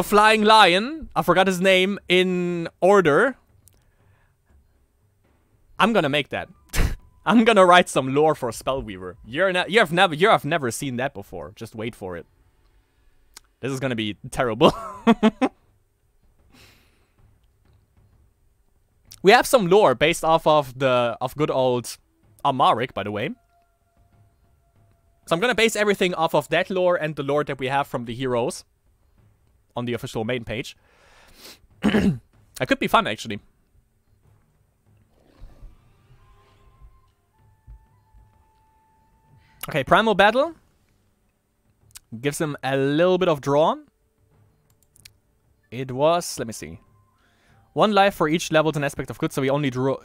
Flying Lion. I forgot his name. In order. I'm gonna make that. I'm gonna write some lore for Spellweaver. You have never seen that before. Just wait for it. This is gonna be terrible. We have some lore based off of good old Amaric, by the way. So I'm gonna base everything off of that lore and the lore that we have from the heroes on the official main page. That could be fun, actually. Okay, Primal Battle. Gives him a little bit of draw. It was, let me see. 1 life for each level to an aspect of good, so he only drew?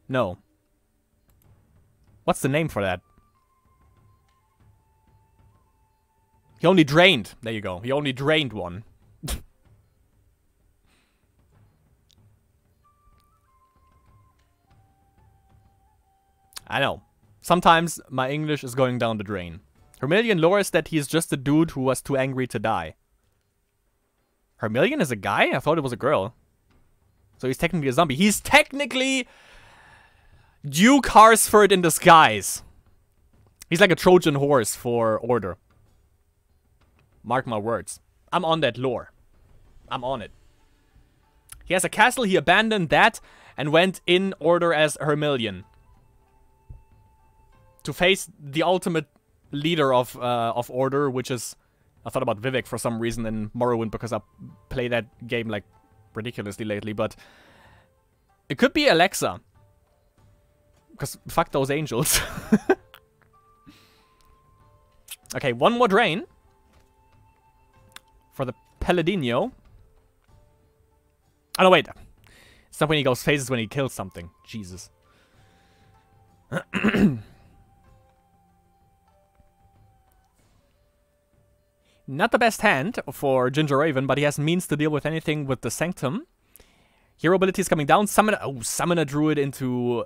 No. What's the name for that? He only drained. There you go. He only drained 1. I know. Sometimes my English is going down the drain. Hermelion lore is that he's just a dude who was too angry to die. Hermelion is a guy? I thought it was a girl. So he's technically a zombie. He's technically Duke Harsford in disguise. He's like a Trojan horse for Order. Mark my words. I'm on that lore. I'm on it. He has a castle, he abandoned that, and went in Order as Hermelion. To face the ultimate leader of Order, which is... I thought about Vivek for some reason in Morrowind because I play that game like ridiculously lately, but... It could be Alexa. Because fuck those angels. Okay, 1 more drain. For the Paladino. Oh no, wait. It's not when he goes phases, when he kills something. Jesus. Not the best hand for Ginger Raven, but he has means to deal with anything with the Sanctum. Hero abilities coming down. Summon a Druid into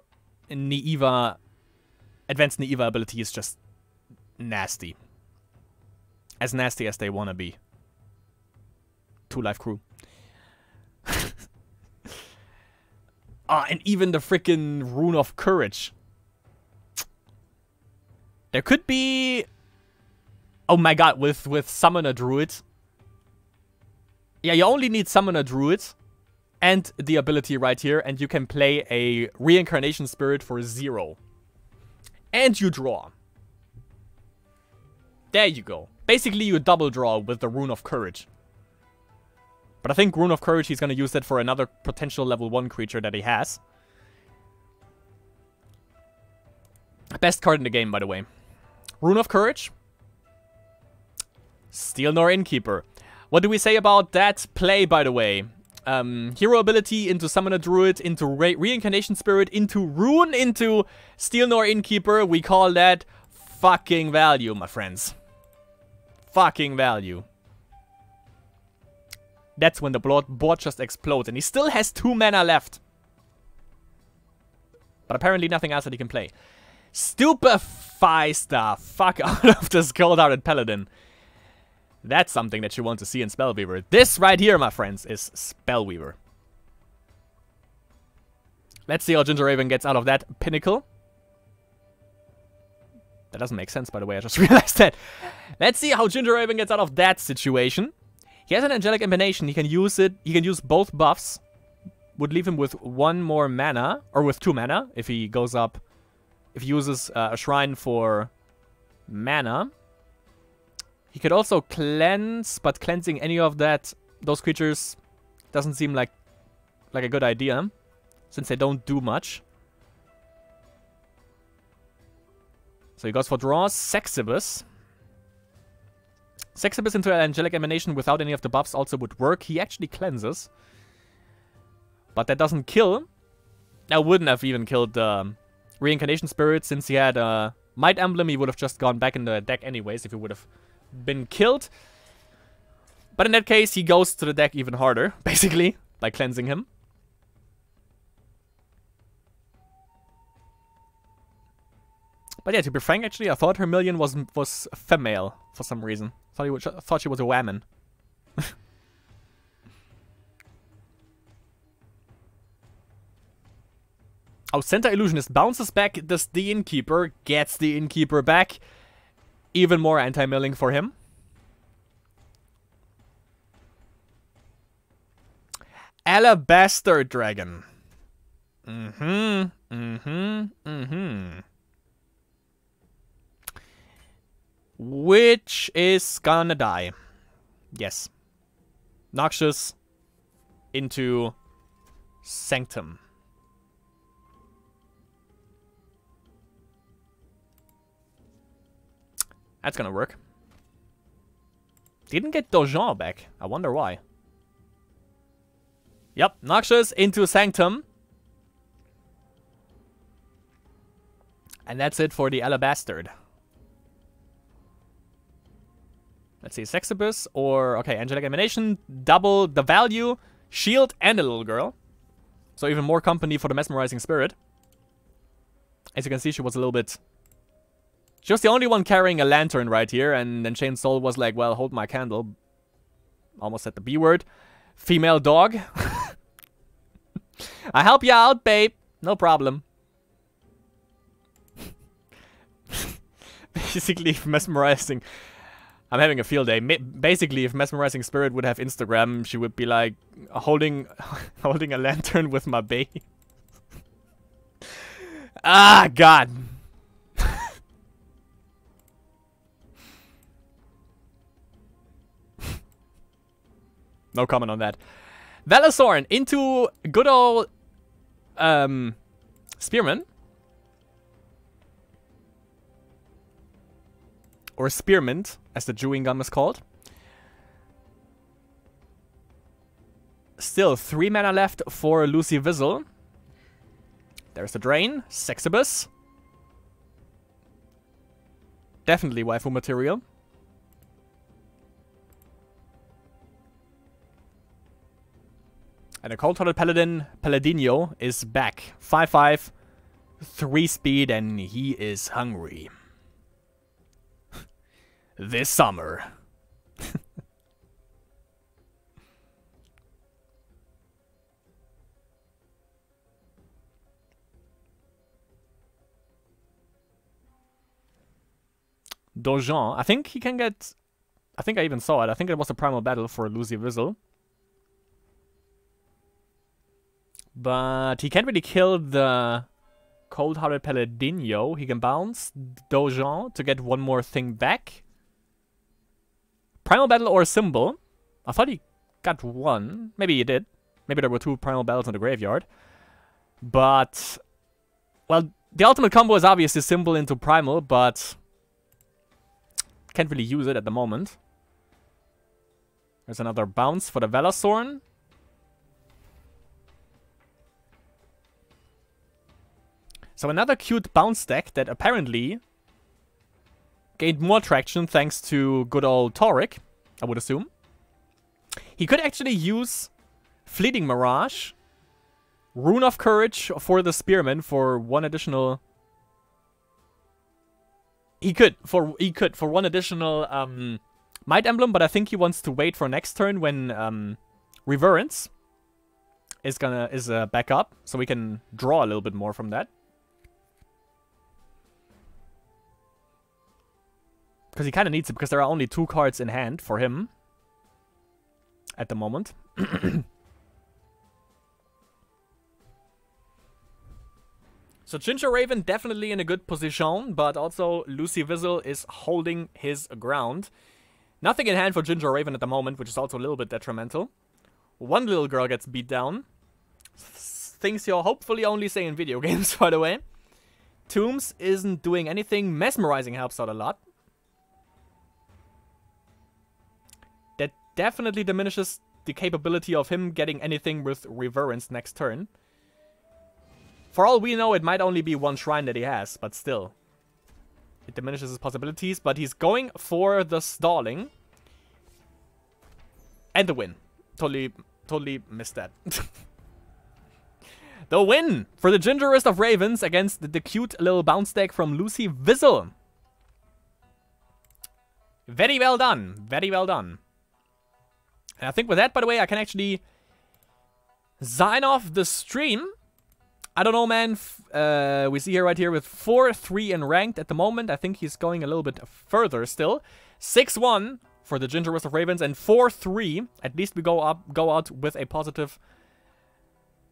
Nieva. Advanced Nieva ability is just nasty. As nasty as they want to be. 2-life crew. And even the freaking Rune of Courage. There could be... Oh my god, with Summon a Druid. Yeah, you only need Summon a Druid. And the ability right here. And you can play a Reincarnation Spirit for 0. And you draw. There you go. Basically, you double draw with the Rune of Courage. But I think Rune of Courage, he's going to use that for another potential level 1 creature that he has. Best card in the game, by the way. Rune of Courage. Steel Nor Innkeeper. What do we say about that play, by the way? Hero ability into Summon a Druid, into Reincarnation Spirit, into Rune, into Steel Nor Innkeeper. We call that fucking value, my friends. Fucking value. That's when the board just explodes. And he still has 2 mana left. But apparently nothing else that he can play. Stupefy the fuck out of this Gold-Hearted Paladin. That's something that you want to see in Spellweaver. This right here, my friends, is Spellweaver. Let's see how Ginger Raven gets out of that pinnacle. That doesn't make sense, by the way. I just realized that. Let's see how Ginger Raven gets out of that situation. He has an Angelic Emanation. He can use it. He can use both buffs. Would leave him with 1 more mana. Or with 2 mana. If he goes up. If he uses a shrine for mana. He could also cleanse, but cleansing any of those creatures doesn't seem like a good idea, since they don't do much. So he goes for draws. Sexibus. Sexibus into an Angelic Emanation without any of the buffs also would work. He actually cleanses. But that doesn't kill. I wouldn't have even killed Reincarnation Spirit, since he had a Might Emblem. He would have just gone back in the deck anyways if he would have been killed. But in that case, he goes to the deck even harder, basically, by cleansing him. But yeah, to be frank, actually, I thought her million was female for some reason. Thought she was a woman. Oh, Center Illusionist bounces back the Innkeeper, gets the Innkeeper back. Even more anti-milling for him. Alabaster Dragon. Which is gonna die. Yes. Noxious into Sanctum. That's gonna work. Didn't get Dojon back. I wonder why. Yep, Noxious into Sanctum. And that's it for the Alabastard. Let's see, Sexibus or... Okay, Angelic Emanation. Double the value, shield, and a little girl. So even more company for the Mesmerizing Spirit. As you can see, she was a little bit... She was the only one carrying a lantern right here, and then Chain Soul was like, well, hold my candle. Almost said the B word. Female dog. I help you out, babe. No problem. Basically, if Mesmerizing... I'm having a field day. Basically, if Mesmerizing Spirit would have Instagram, she would be like, holding a lantern with my babe. Ah, God. No comment on that. Velosorn into good old Spearman. Or Spearmint, as the chewing gum is called. Still 3 mana left for Lucy Vizzle. There's the Drain. Sexibus. Definitely waifu material. And a Cold-Hearted Paladin, Paladino, is back. 5/5, 3 speed, and he is hungry. This summer. Dojon. I think he can get... I think I even saw it. I think it was a primal battle for Lucy Vizzle. But he can't really kill the Cold-Hearted Paladino. He can bounce Dojon to get one more thing back. Primal Battle or Symbol. I thought he got one. Maybe he did. Maybe there were 2 Primal Battles in the graveyard. But... Well, the ultimate combo is obviously Symbol into Primal, but... Can't really use it at the moment. There's another bounce for the Velosorn. So another cute bounce deck that apparently gained more traction thanks to good old Taurik, I would assume. He could actually use Fleeting Mirage, Rune of Courage for the Spearman for one additional... He could for one additional Might Emblem, but I think he wants to wait for next turn when Reverence is back up, so we can draw a little bit more from that. Because he kind of needs it, because there are only 2 cards in hand for him at the moment. So Ginger Raven definitely in a good position, but also Lucy Vizzle is holding his ground. Nothing in hand for Ginger Raven at the moment, which is also a little bit detrimental. One little girl gets beat down. Things you'll hopefully only say in video games, by the way. Tombs isn't doing anything. Mesmerizing helps out a lot. That definitely diminishes the capability of him getting anything with Reverence next turn. For all we know, it might only be 1 shrine that he has, but still. It diminishes his possibilities, but he's going for the stalling. And the win. Totally missed that. The win for the Gingerest of Ravens against the cute little bounce deck from Lucy Vizzle. Very well done. Very well done. And I think with that, by the way, I can actually sign off the stream. I don't know, man. We see here right here with 4-3 in ranked at the moment. I think he's going a little bit further still. 6-1 for the Gingerest of Ravens and 4-3. At least we go out with a positive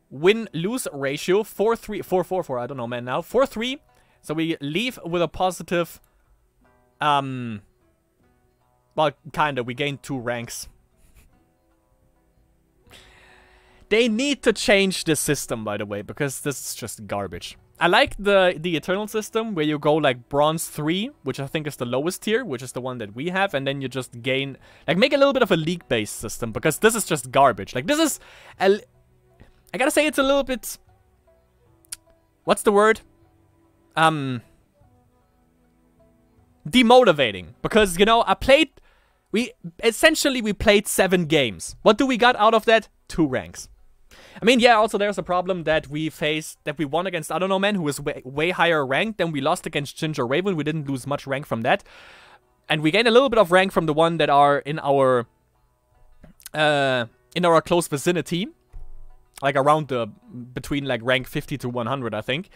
win-lose ratio. 4-3, 4-4-4. I don't know, man. Now 4-3. So we leave with a positive. Well, kinda. We gained 2 ranks. They need to change the system, by the way, because this is just garbage. I like the Eternal system, where you go like Bronze 3, which I think is the lowest tier, which is the one that we have, and then you just gain... Like, make a little bit of a league-based system, because this is just garbage. Like, this is... I gotta say, it's a little bit... What's the word? Demotivating. Because, you know, we played 7 games. What do we got out of that? 2 ranks. I mean, yeah, also there's a problem that we won against, I don't know, man, who is way higher ranked than we lost against Ginger Raven. We didn't lose much rank from that. And we gained a little bit of rank from the one that are in our close vicinity. Like around between like rank 50 to 100, I think.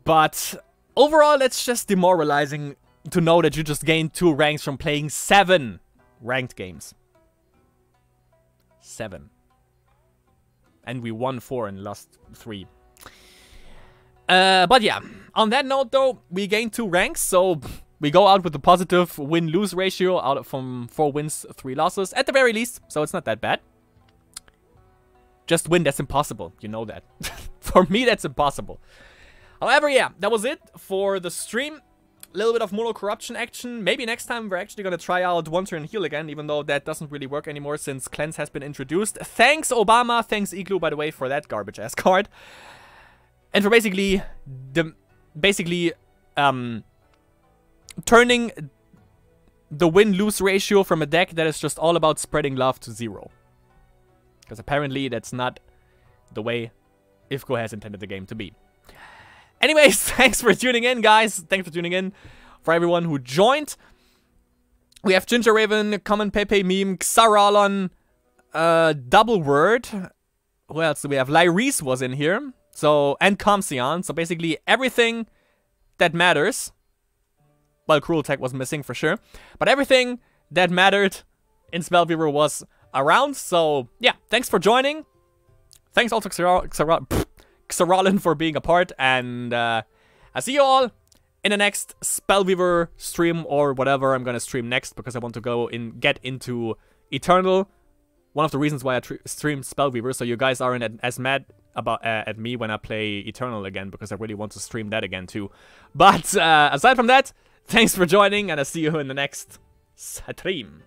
But overall, it's just demoralizing to know that you just gained 2 ranks from playing 7 ranked games. 7. And we won 4 and lost 3. But yeah, on that note though, we gained 2 ranks, so we go out with a positive win-lose ratio out from 4 wins, 3 losses, at the very least, so it's not that bad. Just win, that's impossible, you know that. For me, that's impossible. However, yeah, that was it for the stream. A little bit of mono corruption action. Maybe next time we're actually gonna try out one turn heal again, even though that doesn't really work anymore since cleanse has been introduced. Thanks Obama, thanks Igloo, by the way, for that garbage ass card. And for basically turning the win-lose ratio from a deck that is just all about spreading love to 0. Because apparently that's not the way IFCO has intended the game to be. Anyways, thanks for tuning in, guys. Thanks for tuning in. For everyone who joined. We have Ginger Raven, Common Pepe Meme, Xaralon, Double Word. Who else do we have? Lyris was in here. So, and Comsion. So basically everything that matters. Well, Cruel Tech was missing for sure. But everything that mattered in Spellweaver was around. So, yeah, thanks for joining. Thanks also Xaralon for being a part, and I see you all in the next Spellweaver stream or whatever I'm gonna stream next, because I want to go get into Eternal. One of the reasons why I stream Spellweaver, so you guys aren't as mad about at me when I play Eternal again, because I really want to stream that again too. But aside from that, thanks for joining, and I'll see you in the next stream.